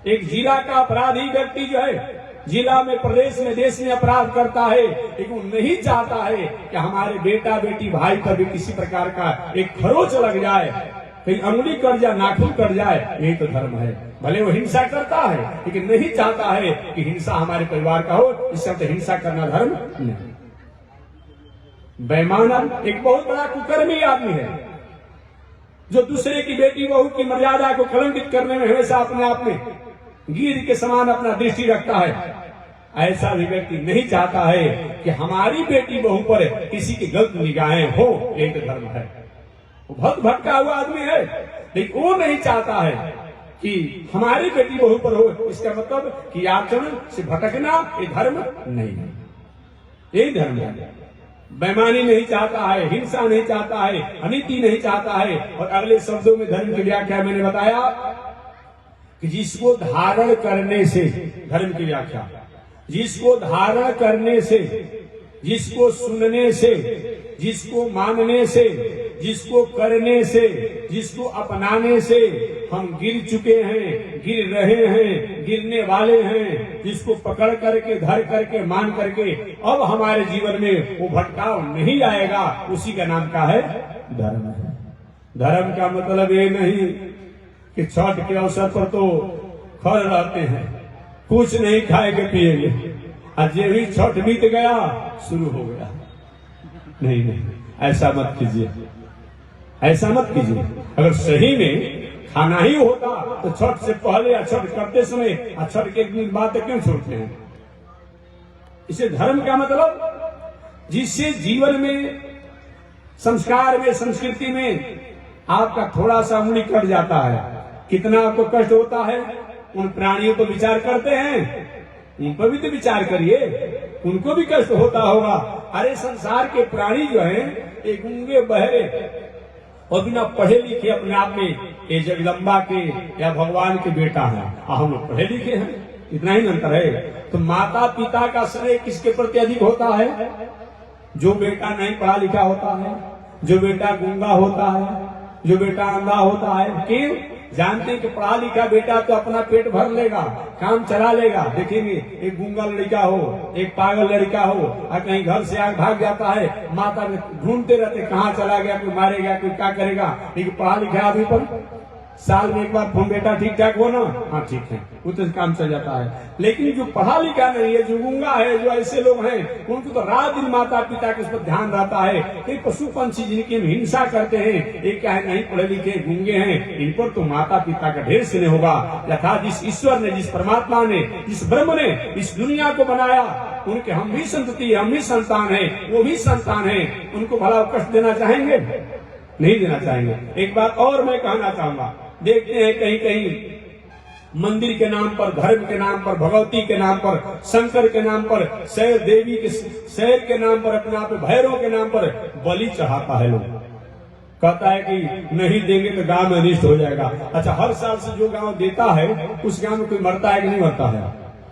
एक जिला का अपराधी व्यक्ति जो है, जिला में, प्रदेश में, देश में अपराध करता है, लेकिन वो नहीं चाहता है कि हमारे बेटा बेटी भाई पर भी किसी प्रकार का एक खरोच लग जाए, कहीं अंगुली कट जाए, नाखून कट जाए। यही तो धर्म है। भले वो हिंसा करता है, लेकिन नहीं चाहता है कि हिंसा हमारे परिवार का हो। इससे तो हिंसा करना धर्म नहीं। बेईमान एक बहुत बड़ा कुकर्मी आदमी है, जो दूसरे की बेटी बहू की मर्यादा को कलंकित करने में हमेशा अपने आप में गिर के समान अपना दृष्टि रखता है। ऐसा भी व्यक्ति नहीं चाहता है कि हमारी बेटी बहू पर किसी की गलत निगाहें हो। यही तो धर्म है। वो बहुत भटका हुआ आदमी है, लेकिन वो नहीं चाहता है कि हमारी बेटी बहू पर हो। इसका मतलब कि आचरण से भटकना ये धर्म नहीं है। यही धर्म है। बेईमानी नहीं चाहता है, हिंसा नहीं चाहता है, अनीति नहीं चाहता है। और अगले शब्दों में धर्म की व्याख्या मैंने बताया कि जिसको धारण करने से, धर्म की व्याख्या, जिसको धारण करने से, जिसको सुनने से, जिसको मानने से, जिसको करने से, जिसको अपनाने से हम गिर चुके हैं, गिर रहे हैं, गिरने वाले हैं, जिसको पकड़ करके, धर करके, मान करके अब हमारे जीवन में वो भटकाव नहीं आएगा, उसी का नाम क्या है? धर्म है। धर्म का मतलब ये नहीं कि छठ के अवसर पर तो खड़ रहते हैं, कुछ नहीं खाएंगे पिएंगे, आज ये भी छठ बीत गया शुरू हो गया। नहीं नहीं, ऐसा मत कीजिए, ऐसा मत कीजिए। अगर सही में खाना ही होता तो छठ से पहले या छठ करते समय और छठ के एक दिन बाद तक क्यों छोड़ते हैं? इसे धर्म का मतलब जिससे जीवन में, संस्कार में, संस्कृति में आपका थोड़ा सा उंगली कट जाता है, कितना आपको कष्ट होता है। उन प्राणियों पर विचार करते हैं, उन पर भी तो विचार करिए, उनको भी कष्ट होता होगा। अरे संसार के प्राणी जो हैं, एक गूंगे बहरे और बिना पढ़े लिखे अपने आप में ये जगदम्बा के या भगवान के बेटा है, हम लोग पढ़े लिखे हैं, इतना ही अंतर है। तो माता पिता का स्नेह किसके प्रति अधिक होता है? जो बेटा नहीं पढ़ा लिखा होता है, जो बेटा गूंगा होता है, जो बेटा अंधा होता है। क्यों? जानते हैं कि पढ़ा लिखा बेटा तो अपना पेट भर लेगा, काम चला लेगा। देखेंगे एक गूंगा लड़का हो, एक पागल लड़का हो, और कहीं घर से आग भाग जाता है, माता ढूंढते रहते कहाँ चला गया, कोई मारेगा, कोई क्या करेगा। लेकिन पढ़ा लिखा आदमी पर साल में एक बार फोन, बेटा ठीक ठाक हो ना? हाँ ठीक है, वो तो काम चल जाता है। लेकिन जो पढ़ा लिखा नहीं है, जो गूंगा है, जो ऐसे लोग हैं, उनको तो रात दिन माता पिता के उस पर ध्यान रहता है। कई पशु पंछी जिनकी हम हिंसा करते हैं, ये क्या है, नहीं पढ़े लिखे गूंगे हैं, इन पर तो माता पिता का ढेर स्नेह होगा। यथा जिस ईश्वर ने, जिस परमात्मा ने, जिस ब्रह्म ने इस दुनिया को बनाया, उनके हम भी संतति, हम भी संतान है, वो भी संतान है, उनको भला कष्ट देना चाहेंगे? नहीं देना चाहेंगे। एक बात और मैं कहना चाहूंगा, देखते हैं कहीं कहीं मंदिर के नाम पर, धर्म के नाम पर, भगवती के नाम पर, शंकर के नाम पर, शैर देवी के, शैर के नाम पर, अपने आप भैरव के नाम पर बलि चढ़ाता है। लोग कहता है कि नहीं देंगे तो गांव में अनिष्ट हो जाएगा। अच्छा, हर साल से जो गांव देता है उस गांव में कोई मरता है कि नहीं मरता है?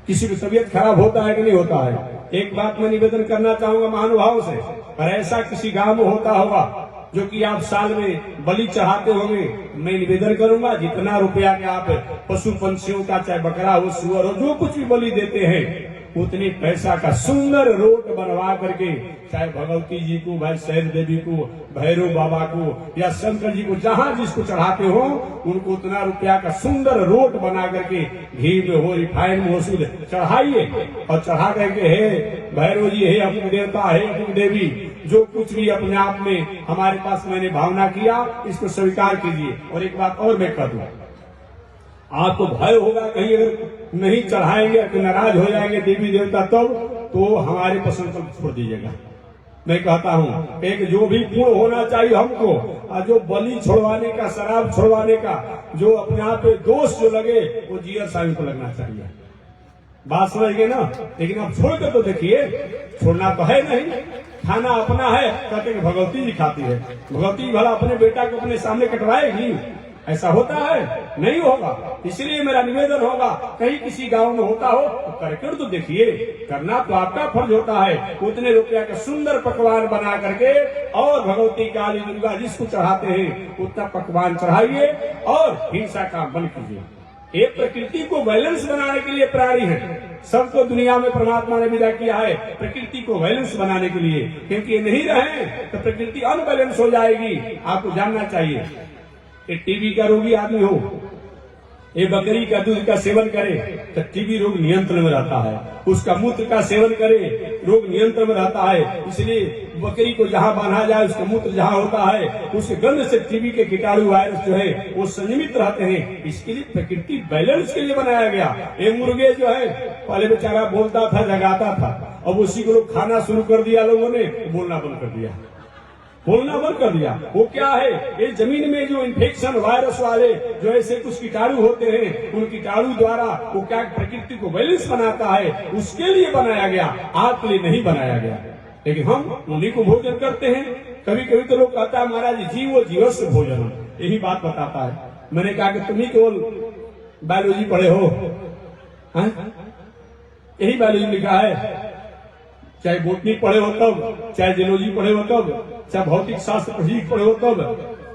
किसी की तबीयत खराब होता है कि नहीं होता है? एक बात मैं निवेदन करना चाहूंगा महानुभाव से, और ऐसा किसी गांव में होता होगा जो कि आप साल में बलि चढ़ाते होंगे, मैं निवेदन करूंगा जितना रुपया के आप पशु पंछियों का, चाहे बकरा हो, सुअर हो, जो कुछ भी बलि देते हैं, उतनी पैसा का सुंदर रोट बनवा करके, चाहे भगवती जी को, भाई शैर देवी को, भैरव बाबा को या शंकर जी को, जहां जिसको चढ़ाते हो, उनको उतना रुपया का सुंदर रोट बना करके घी में हो, रिफाइन में हो, चढ़ाइए। और चढ़ा करके हे भैरव जी, हे अपने देवता, हे अपनी देवी, जो कुछ भी अपने आप में हमारे पास मैंने भावना किया, इसको स्वीकार कीजिए। और एक बात और मैं कह दूं, आपको भय होगा कहीं अगर नहीं चढ़ाएंगे तो नाराज हो जाएंगे देवी देवता, तब तो हमारे पसंद पर छोड़ दीजिएगा। मैं कहता हूँ एक जो भी पूर्ण होना चाहिए हमको, और जो बलि छोड़वाने का, शराब छोड़वाने का जो अपने आप पे दोष जो लगे, वो जीयर साहब को लगना चाहिए। बात समझ गए ना? लेकिन आप छोड़ कर तो देखिए, छोड़ना तो है नहीं, खाना अपना है, कहते हैं भगवती जी खाती है, भगवती भला अपने बेटा को अपने सामने कटवाएगी? ऐसा होता है? नहीं होगा। इसलिए मेरा निवेदन होगा, कहीं किसी गांव में होता हो तो करके तो देखिए, करना तो आपका फर्ज होता है। उतने रुपया का सुंदर पकवान बना करके, और भगवती काली दुर्गा जिसको चढ़ाते हैं उतना पकवान चढ़ाइए, और हिंसा का बंद कीजिए। ये प्रकृति को बैलेंस बनाने के लिए प्राणी है, सबको दुनिया में परमात्मा ने विदा किया है प्रकृति को बैलेंस बनाने के लिए, क्योंकि ये नहीं रहे तो प्रकृति अनबैलेंस हो जाएगी। आपको जानना चाहिए, ये टीबी का रोगी आदमी हो, ये बकरी का दूध का सेवन करे तो टीबी रोग नियंत्रण में रहता है, उसका मूत्र का सेवन करे रोग नियंत्रण में रहता है। इसलिए बकरी को जहाँ बांधा जाए, उसका मूत्र जहाँ होता है, उसके गंध से टीबी के कीटाणु वायरस जो है वो संयमित रहते हैं। इसके लिए प्रकृति बैलेंस के लिए बनाया गया। ये मुर्गे जो है, पहले बेचारा बोलता था, जगाता था, अब उसी को लोग खाना शुरू कर दिया, लोगों ने बोलना बंद कर दिया, बोलना बंद कर दिया। वो क्या है, ये जमीन में जो इन्फेक्शन वायरस वाले जो ऐसे कुछ कीटाणु होते हैं, उन कीटाणु द्वारा वो क्या प्रकृति को बैलेंस बनाता है, उसके लिए बनाया गया, आपके लिए नहीं बनाया गया। लेकिन हम उन्हीं को भोजन करते हैं। कभी कभी तो लोग कहता है महाराज जीवो जीवस्य भोजन, यही बात बताता है। मैंने कहा कि तुम ही केवल बायोलॉजी पढ़े हो, यही बायोलॉजी लिखा है, चाहे बोटनी पढ़े हो तब, चाहे जियोलॉजी पढ़े हो तब, चाहे भौतिक शास्त्र पढ़े हो तब,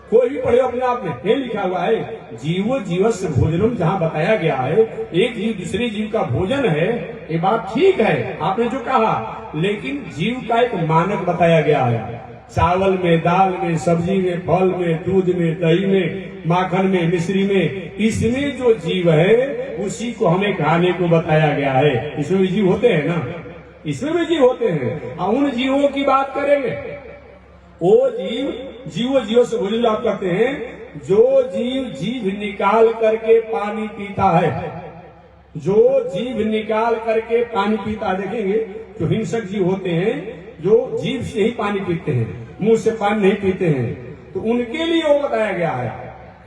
कोई भी पढ़े अपने आप में, ये लिखा हुआ है जीवो जीवस्य भोजनम। जहाँ बताया गया है एक जीव दूसरे जीव का भोजन है, ये बात ठीक है आपने जो कहा, लेकिन जीव का एक मानक बताया गया है। चावल में, दाल में, सब्जी में, फल में, दूध में, दही में, माखन में, मिश्री में, इसमें जो जीव है उसी को हमें खाने को बताया गया है। इसमें भी जीव होते हैं ना, इसमें भी जीव होते हैं। उन जीवों की बात करेंगे, वो जीव जीवो जीव से भोजन आप करते हैं, जो जीव जीभ निकाल करके पानी पीता है, जो जीभ निकाल करके पानी पीता, देखेंगे जो हिंसक जीव होते हैं जो जीभ से ही पानी पीते हैं, मुंह से पानी नहीं पीते हैं, तो उनके लिए वो बताया गया है।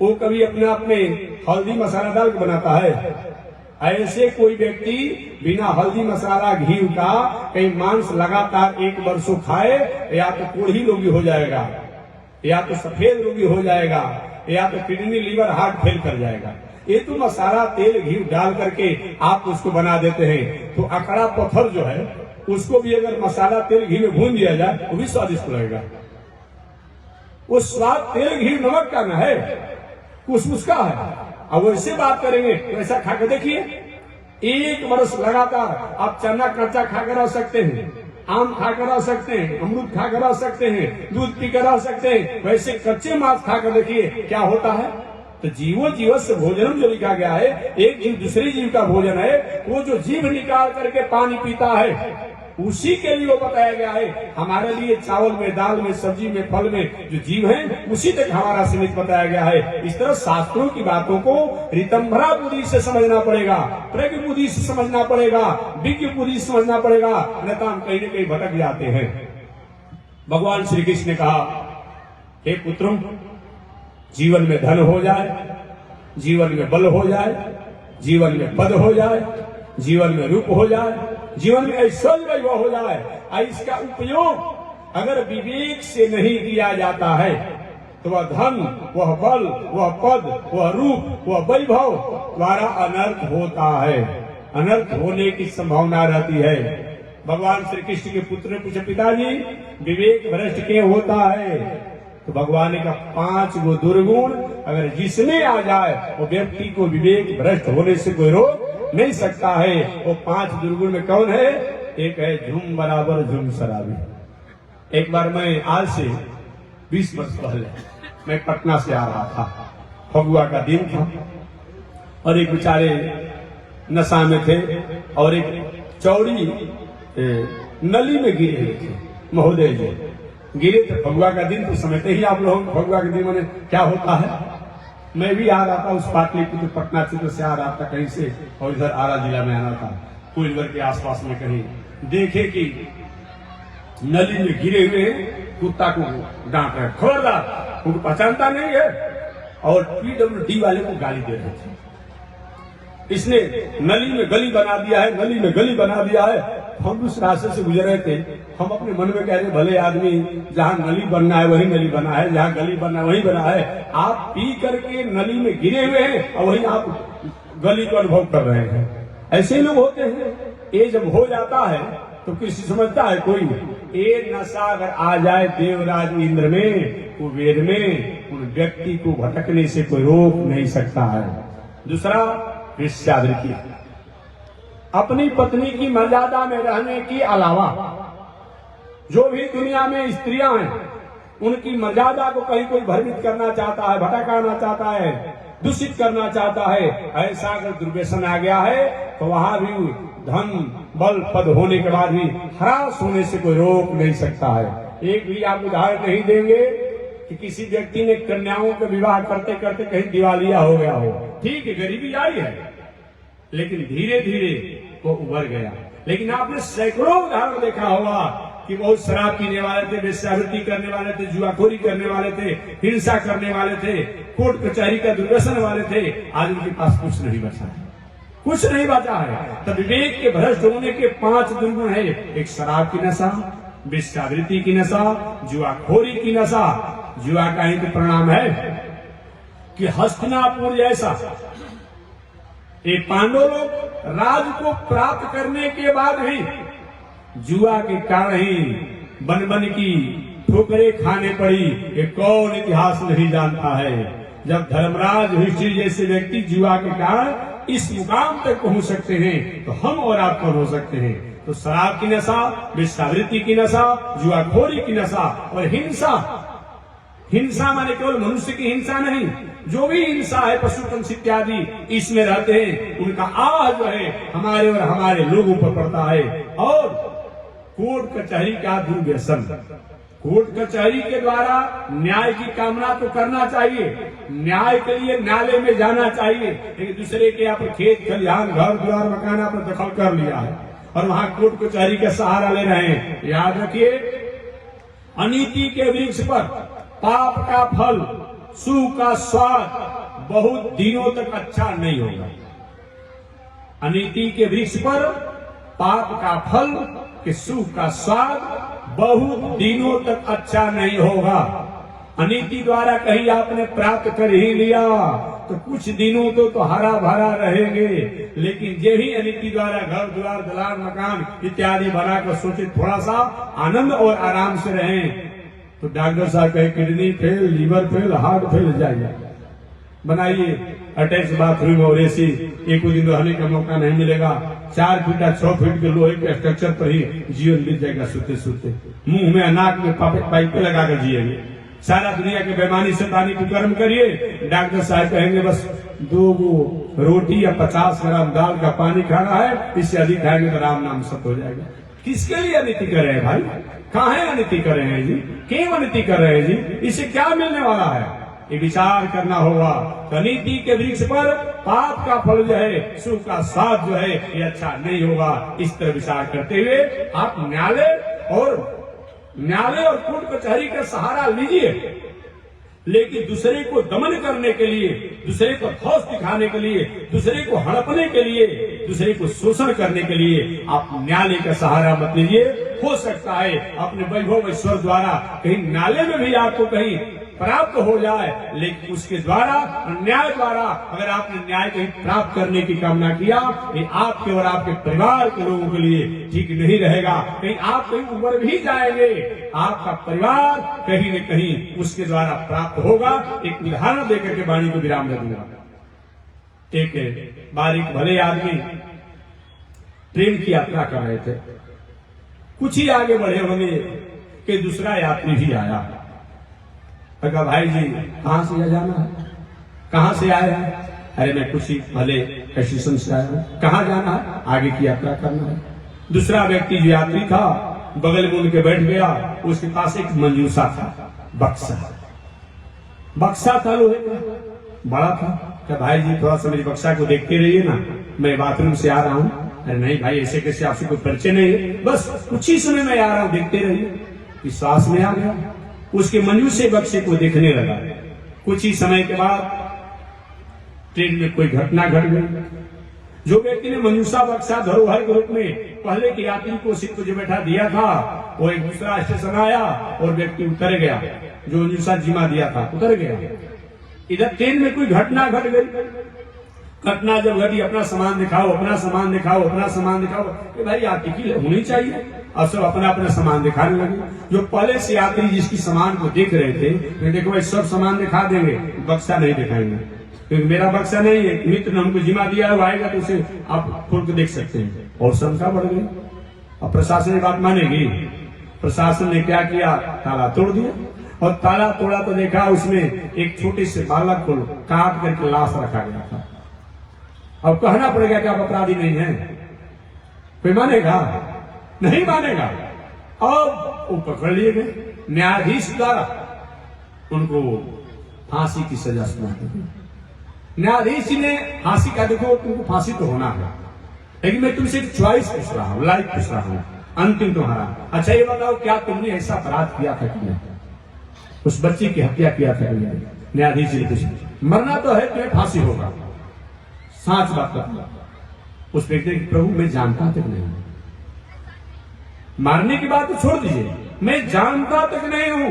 वो कभी अपने आप में हल्दी मसाला डाल के बनाता है। ऐसे कोई व्यक्ति बिना हल्दी मसाला घी का कहीं मांस लगातार 1 वर्षों खाए, या तो कोढ़ी रोगी हो जाएगा, या तो सफेद रोगी हो जाएगा, या तो किडनी लीवर हार्ट फेल कर जाएगा। ये तो मसाला तेल घी डाल करके आप उसको बना देते हैं। तो अकड़ा पत्थर जो है उसको भी अगर मसाला तेल घी में भून दिया जाए वो भी स्वादिष्ट लगेगा। वो स्वाद तेल घी नमक का न है, कुछ उसका है। अब वैसे बात करेंगे तो ऐसा खा के देखिए, 1 वर्ष लगातार आप चना कच्चा खाकर रह सकते हैं, आम खाकर रह सकते हैं, अमरूद खाकर रह सकते हैं, दूध पीकर रह सकते हैं। वैसे कच्चे मांस खाकर देखिए क्या होता है। तो जीवो जीवस्य भोजनम जो लिखा गया है, एक जीव दूसरे जीव का भोजन है। वो जो जीव निकाल करके पानी पीता है उसी के लिए वो बताया गया है। हमारे लिए चावल में, दाल में, सब्जी में, फल में जो जीव है उसी तक हमारा सीमित बताया गया है। इस तरह शास्त्रों की बातों को रितंभरा बुद्धि से समझना पड़ेगा, प्रज्ञ बुद्धि से समझना पड़ेगा, विज्ञ बुद्धि से समझना पड़ेगा, अन्यथा हम कहीं न कहीं भटक जाते हैं। भगवान श्री कृष्ण ने कहा, हे पुत्रों, जीवन में धन हो जाए, जीवन में बल हो जाए, जीवन में पद हो जाए, जीवन में रूप हो जाए, जीवन में ऐश्वर्य वैभव हो जाए, इसका उपयोग अगर विवेक से नहीं किया जाता है तो वह धन, वह बल, वह पद, वह रूप, वह वैभव द्वारा अनर्थ होता है। अनर्थ होने की संभावना रहती है। भगवान श्री कृष्ण के पुत्र ने पूछा, पिताजी विवेक भ्रष्ट क्यों होता है? तो भगवान ने कहा, 5 गो दुर्गुण अगर जिसमें आ जाए वो व्यक्ति को विवेक भ्रष्ट होने से कोई रोक नहीं सकता है। वो 5 दुर्गुण में कौन है? एक है झूम बराबर झूम शराबी। एक बार मैं आज से 20 वर्ष पहले मैं पटना से आ रहा था, फगुआ का दिन था, और एक बेचारे नशा में थे और एक चौड़ी नली में गिरे हुए थे। महोदय जी गिरे थे, फगुआ का दिन तो समझते ही आप लोग फगुआ के दिन में क्या होता है। मैं भी आ रहा था उस पाटलिपुत्र पटना क्षेत्र से आ रहा था कहीं से, और इधर आरा जिला में आना था, कोइलवर के आसपास में कहीं देखे कि नली में गिरे हुए कुत्ता को डांट रहे, खबरदार, उनको पहचानता नहीं है, और PWD वाले को गाली दे रहे थे। इसने नली में गली बना दिया है, नली में गली बना दिया है। हम उस रास्ते से गुजर रहे थे, हम अपने मन में कह रहे, भले आदमी, जहाँ नली बनना है वही नली बना है, जहाँ गली बनना है वही बना है। आप पी करके नली में गिरे हुए हैं और वही आप गली को अनुभव कर रहे हैं। ऐसे लोग होते हैं। ये जब हो जाता है तो किसी समझता है कोई, ये नशा अगर आ जाए देवराज इंद्र में, कुबेर में, उन व्यक्ति को भटकने से कोई रोक नहीं सकता है। दूसरा, वेश्यावृत्ति। अपनी पत्नी की मर्यादा में रहने की अलावा जो भी दुनिया में स्त्रियां हैं उनकी मर्यादा को कहीं कोई भ्रमित करना चाहता है, भटकाना चाहता है, दूषित करना चाहता है, ऐसा अगर दुर्व्यसन आ गया है तो वहां भी धन, बल, पद होने के बाद भी हरास होने से कोई रोक नहीं सकता है। एक भी आप उदाहरण नहीं देंगे कि किसी व्यक्ति ने कन्याओं का विवाह करते करते कहीं दिवालिया हो गया हो। ठीक है, गरीबी आई है, लेकिन धीरे धीरे वो उभर गया। लेकिन आपने सैकड़ों उदाहरण देखा होगा कि बहुत शराब पीने वाले थे, वेश्यावृत्ति करने वाले थे, जुआखोरी करने वाले थे, हिंसा करने वाले थे, कोर्ट कचहरी का दुर्व्यसन वाले थे। आज उनके पास कुछ नहीं बचा है, कुछ नहीं बचा है। तो विवेक के भ्रष्ट होने के 5 दुर्गुण है। एक शराब की नशा, वेश्यावृत्ति की नशा, जुआखोरी की नशा। जुआ का ही तो परिणाम है कि हस्तिनापुर जैसा ये पांडव लोग राज को प्राप्त करने के बाद भी जुआ के कारण ही बन बन की ठोकरें खाने पड़ी। ये कौन इतिहास नहीं जानता है। जब धर्मराज युधिष्ठिर जैसे व्यक्ति जुआ के कारण इस मुकाम तक पहुंच सकते हैं तो हम और आप कौन हो सकते हैं। तो शराब की नशा, वेश्यावृत्ति की नशा, जुआखोरी की नशा और हिंसा। हिंसा माने केवल मनुष्य की हिंसा नहीं, जो भी हिंसा है पशु पंछी इत्यादि इसमें रहते हैं, उनका आह जो है हमारे और हमारे लोगों पर पड़ता है। और कोर्ट कचहरी का दुर्व्यसन। कोर्ट कचहरी के द्वारा न्याय की कामना तो करना चाहिए, न्याय के लिए न्यायालय में जाना चाहिए, लेकिन दूसरे के यहाँ पर खेत खलिहान, घर द्वार, मकान आपने दखल कर लिया है और वहां कोर्ट कचहरी का सहारा ले रहे हैं। याद रखिए, अनीति के वृक्ष पर पाप का फल सुख का स्वाद बहुत दिनों तक अच्छा नहीं होगा। अनीति के वृक्ष पर पाप का फल कि सुख का स्वाद बहुत दिनों तक अच्छा नहीं होगा। अनीति द्वारा कहीं आपने प्राप्त कर ही लिया तो कुछ दिनों तो हरा भरा रहेंगे, लेकिन जे ही अनीति द्वारा घर द्वार दलान मकान इत्यादि बनाकर सोचे थोड़ा सा आनंद और आराम से रहें, तो डॉक्टर साहब कहे kidney fail, liver fail, heart fail जाएगा। बनाइए अटैच बाथरूम और एसी, एक दिन रहने का मौका नहीं मिलेगा। 4 फीट या 6 फीट के लोहे के स्ट्रक्चर पर ही जीवन बीत जाएगा सोते सोते। मुंह में नाक में पाइप लगाकर जिएंगे। सारा दुनिया के बेईमानी से पानी कुकर्म करिए, डॉक्टर साहब कहेंगे बस 2 रोटी या 50 ग्राम दाल का पानी खाना है, इससे अधिक खाएंगे तो राम नाम सब हो जाएगा। किसके लिए अनिति कर रहे हैं भाई? कहाँ अनिति कर रहे हैं जी? क्यों अनिति कर रहे हैं जी? इससे क्या मिलने वाला है? ये विचार करना होगा। अनीति के वृक्ष पर पाप का फल जो है, सुख का स्वाद जो है, ये अच्छा नहीं होगा। इस तरह विचार करते हुए आप न्यायालय और कोर्ट कचहरी का सहारा लीजिए, लेकिन दूसरे को दमन करने के लिए, दूसरे को ठोस दिखाने के लिए, दूसरे को हड़पने के लिए, दूसरे को शोषण करने के लिए आप न्यायालय का सहारा मत लीजिए। हो सकता है अपने वैभव ऐश्वर्य द्वारा कहीं न्यायालय में भी आपको कहीं प्राप्त हो जाए, लेकिन उसके द्वारा न्याय द्वारा अगर आपने न्याय कहीं प्राप्त करने की कामना किया, ये आपके और आपके परिवार के लोगों के लिए ठीक नहीं रहेगा। कहीं आप कहीं उबर भी जाएंगे, आपका परिवार कहीं न कहीं उसके द्वारा प्राप्त होगा। एक उदाहरण देकर के वाणी को विराम दे दूंगा। एक बारीक भले आदमी ट्रेन की यात्रा कर रहे थे, कुछ ही आगे बढ़े होंगे कि दूसरा यात्री भी आया। कहा भाई जी कहाँ से जाना है? कहाँ से आए हैं? अरे मैं कुछ ही भले स्टेशन से आया हूँ। कहाँ जाना है? आगे की यात्रा करना है। दूसरा व्यक्ति जो यात्री था बगल में उनके बैठ गया, उसके पास एक मंजूसा था, बक्सा था लोहे का, बड़ा था। क्या भाई जी थोड़ा सा मेरी बक्सा को देखते रहिए ना, मैं बाथरूम से आ रहा हूँ। अरे नहीं भाई ऐसे कैसे, आपसे कोई परिचय नहीं है, बस कुछ ही समय में आ रहा हूँ, देखते रहिए। विश्वास में आ गया, उसके मंजूसे बक्से को देखने लगा। कुछ ही समय के बाद ट्रेन में कोई घटना घट गई। जो व्यक्ति ने मंजूसा बक्सा धरोहर के रूप में पहले के यात्री को सीट पर जो बैठा दिया था, वो एक दूसरा स्टेशन आया और व्यक्ति उतर गया। जो मंजूसा जिम्मा दिया था उतर गया। इधर ट्रेन में कोई घटना घट गई। घटना जब घटी, अपना सामान दिखाओ, अपना सामान दिखाओ, अपना सामान दिखाओ। भाई यात्री होनी चाहिए। अब सब अपना अपना सामान दिखाने लगे। जो पहले से यात्री जिसकी सामान को देख रहे थे, तो देखो भाई सब सामान दिखा देंगे, बक्सा नहीं दिखाएंगे, क्योंकि मेरा बक्सा नहीं है, मित्र ने हमको जिम्मा दिया है, वो आएगा तो उसे आप खोल के देख सकते हैं। और शंका बढ़ गई। अब प्रशासन ये बात मानेगी? प्रशासन ने क्या किया? ताला तोड़ दिया। और ताला तोड़ा तो देखा उसमें एक छोटे से बालक को काट करके लाश रखा गया था। अब कहना पड़ेगा कि आप अपराधी नहीं है। कोई मानेगा? नहीं मानेगा। अब वो पकड़ लिए गए। न्यायाधीश द्वारा उनको फांसी की सजा सुना दी। न्यायाधीश ने फांसी का, देखो तुमको फांसी तो होना है, लेकिन मैं तुमसे एक चॉइस पूछ रहा हूँ, लाइफ पूछ रहा हूँ, अंतिम तुम्हारा। अच्छा ये बताओ, क्या तुमने ऐसा अपराध किया था कि नहीं? उस बच्चे की हत्या किया था कि नहीं? न्यायाधीश ने पूछा। मरना तो है, तुम्हें फांसी होगा। साच बात करना। उस व्यक्ति ने, प्रभु मैं जानता तक नहीं, मारने की बात तो छोड़ दीजिए, मैं जानता तक नहीं हूं।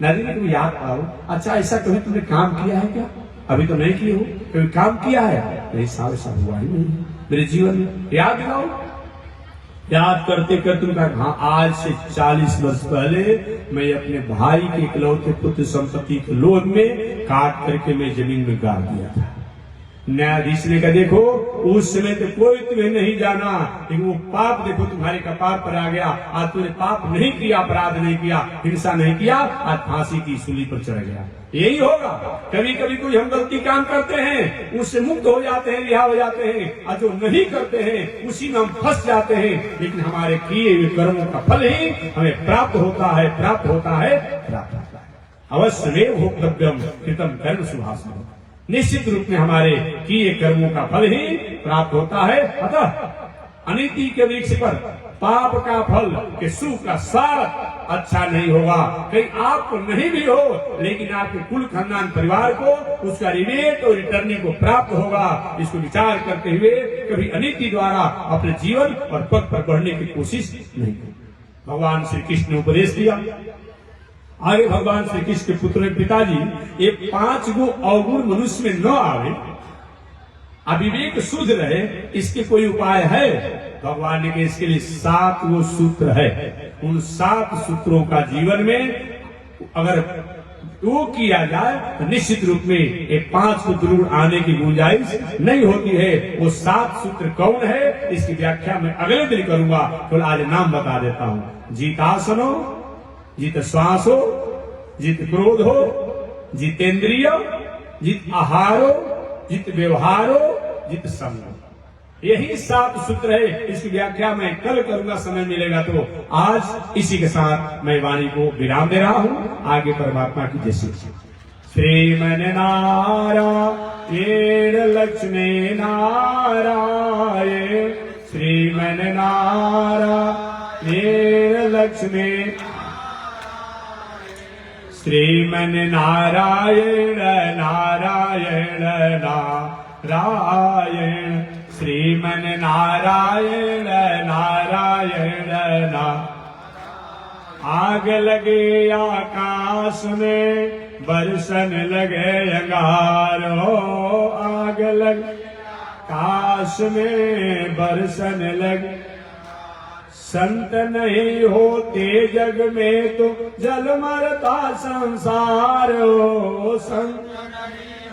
नदी ने तुम याद पाओ, अच्छा ऐसा कभी तुमने काम किया है क्या? अभी तो नहीं किए हो। कभी काम किया है? नहीं साल ऐसा हुआ ही नहीं मेरे जीवन में। याद दिलाओ। याद करते करते तुम कहा, हाँ आज से 40 वर्ष पहले मैं अपने भाई के इकलौते पुत्र संपत्ति के लोभ में काट करके मैं जमीन में गाड़ दिया था। न्यायाधीश ने कहा, देखो उस समय तो कोई तुम्हें नहीं जाना, लेकिन वो पाप देखो तुम्हारे कपार पर आ गया। आज तूने पाप नहीं किया, अपराध नहीं किया, हिंसा नहीं किया, आज फांसी की सूली पर चढ़ गया। यही होगा। कभी कभी कोई हम गलती काम करते हैं, उससे मुक्त हो जाते हैं, रिहा हो जाते हैं, और जो नहीं करते हैं उसी में हम फंस जाते हैं। लेकिन हमारे किए हुए कर्मों का फल ही हमें प्राप्त होता है, प्राप्त होता है, प्राप्त होता है। अवश्यमेव भोक्तव्यम कृतम कर्म शुभाशुभम। निश्चित रूप में हमारे किए कर्मों का फल ही प्राप्त होता है। अतः अनीति के वृक्ष पर पाप का फल कि सुख का सार अच्छा नहीं होगा। कहीं आपको नहीं भी हो लेकिन आपके कुल खानदान परिवार को उसका रिवेट और रिटर्निंग को प्राप्त होगा। इसको विचार करते हुए कभी अनिति द्वारा अपने जीवन और पद पर बढ़ने की कोशिश नहीं करें। भगवान श्री कृष्ण ने उपदेश दिया। आगे भगवान श्री कृष्ण के पुत्र पिताजी ये 5 गो अवगुण मनुष्य में न आवे, अविवेक शुद्ध रहे, इसके कोई उपाय है? भगवान ने इसके लिए 7 गो सूत्र है। उन 7 सूत्रों का जीवन में अगर वो किया जाए तो निश्चित रूप में ये 5 को जरूर आने की गुंजाइश नहीं होती है। वो 7 सूत्र कौन है इसकी व्याख्या मैं अगले दिन करूंगा, तो आज नाम बता देता हूं। जीतासनो, जित श्वासो, जित क्रोध हो, जितेंद्रिय, जित आहारो, जित व्यवहारो, जित संग। यही 7 सूत्र है। इसकी व्याख्या मैं कल करूंगा, समय मिलेगा तो। आज इसी के साथ मैं वाणी को विराम दे रहा हूं। आगे परमात्मा की जय श्री श्रीमन नारायण लक्ष्मी नारायण, श्रीमन नारायण लक्ष्मी, श्रीमन नारायण नारायण नारायण, श्रीमन नारायण नारायण नारायण। आग लगे आकाश में बरसन लगे अंगारो, आग लगे आकाश में बरसन लगे। संत नहीं होते जग में तो जल मरता संसार हो, संत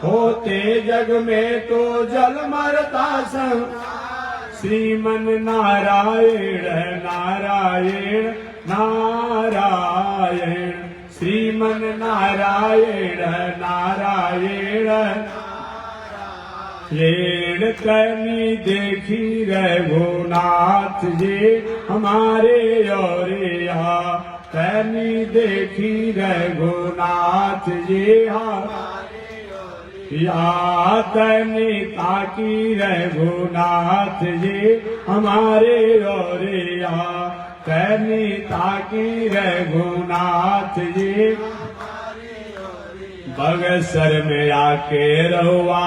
होते जग में तो जल मरता संसार। श्रीमन नारायण नारायण नारायण, श्रीमन नारायण नारायण नारायण। तनी देखी रघुनाथ जी हमारे ओरिया, तनी देखी रघुनाथ जी या, तनी ताकी रघुनाथ जी हमारे ओरिया, तनी ताकी रघुनाथ जी। बगसर में आके रहुआ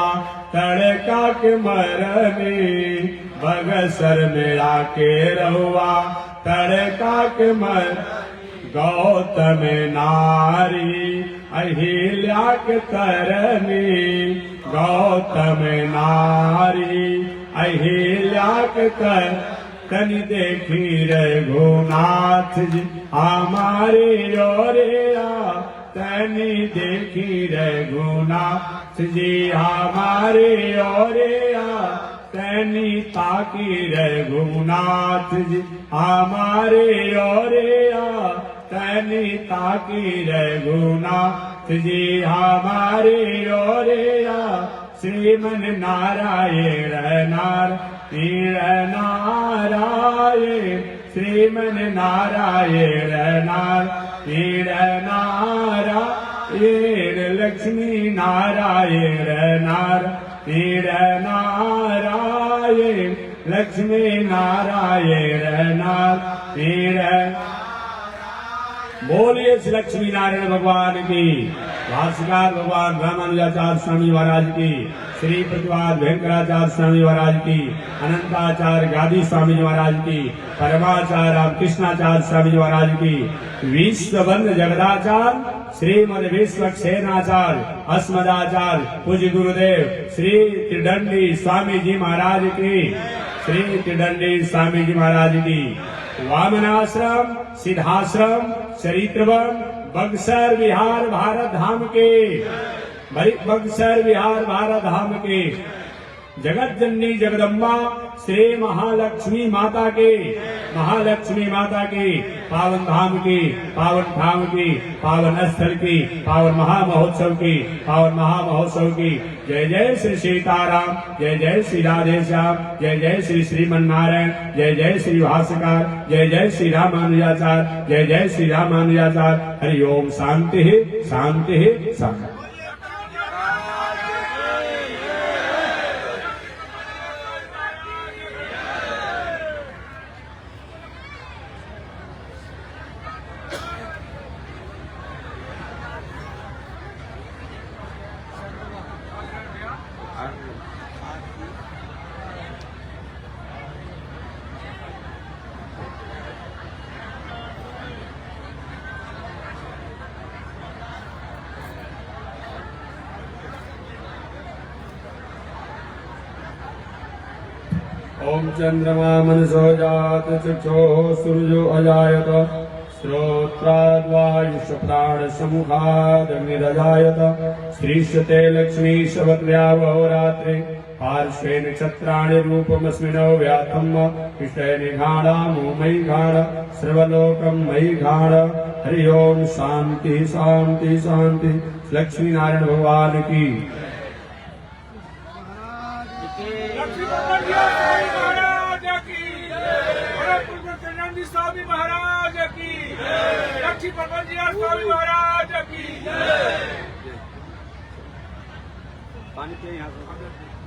तड़का के मरनी, बगसर में आके रहुआ तड़का के मर। गौतम नारी अहिल्या के तरनी, गौतम नारी अहिल्या के तर। तनि देखी रघुनाथ जी हमारे ओरिया, तनि देखी रघुनाथ जी हमारे ओरिया, तनि ताकी रघुनाथ जी हमारे ओरिया, तनि ताकी रघुनाथ जी हमारे ओरिया। श्रीमन नारायण नारायण नारायण, श्रीमन नारायण नारायण नारायण, लक्ष्मी नारायण नारायण नारायण, लक्ष्मी नारायण नारायण। बोलिए श्री लक्ष्मी नारायण भगवान की, भाष्यकार भगवान रामानुजाचार्य स्वामी महाराज की, श्री प्रतिवाद भयंकराचार्य स्वामी महाराज की, अनंताचार्य गादी स्वामी महाराज की, परमाचार्य रामकृष्णाचार्य स्वामी महाराज की, विश्वबंध जगदाचार्य श्रीमद विश्वक्सेनाचार्य अस्मदाचार्य पूज्य गुरुदेव श्री त्रिदंडी स्वामी जी महाराज की, श्री त्रिदंडी स्वामी जी महाराज की। वामनाश्रम, सिद्धाश्रम, चरित्रवन, बक्सर बिहार भारत धाम के, बक्सर बिहार भारत धाम के जगत जननी जगदम्बा श्री महालक्ष्मी माता के, महालक्ष्मी माता की पावन धाम की, पावन धाम की, पावन स्थल की, पावन महामहोत्सव की, पावन महामहोत्सव की। जय जय श्री सीताराम, जय जय श्री राधेश्याम, जय जय श्री श्रीमन नारायण, जय जय श्री भाष्यकार, जय जय श्री रामानुजाचार्य, जय जय श्री रामानुजाचार्य। हरि ओम। शांति शांति शांति। ओम चंद्रमा मनसो जात चक्षुः सूर्यो अजायत श्रोत्राद्वायुष प्राण समुखादग्निरजायत श्रीष्यते लक्ष्मी शवत्र्यावहोरात्रे पार्श्वे नक्षत्राणि रूपमस्मिनो व्याथम् इष्टे निघाणा मयि घाण सर्वलोकं मयि घाण हरि ओम शांति शांति शांति। लक्ष्मी नारायण भगवान की स्वामी महाराज की लक्ष्मी स्वामी महाराज की पानी के यहाँ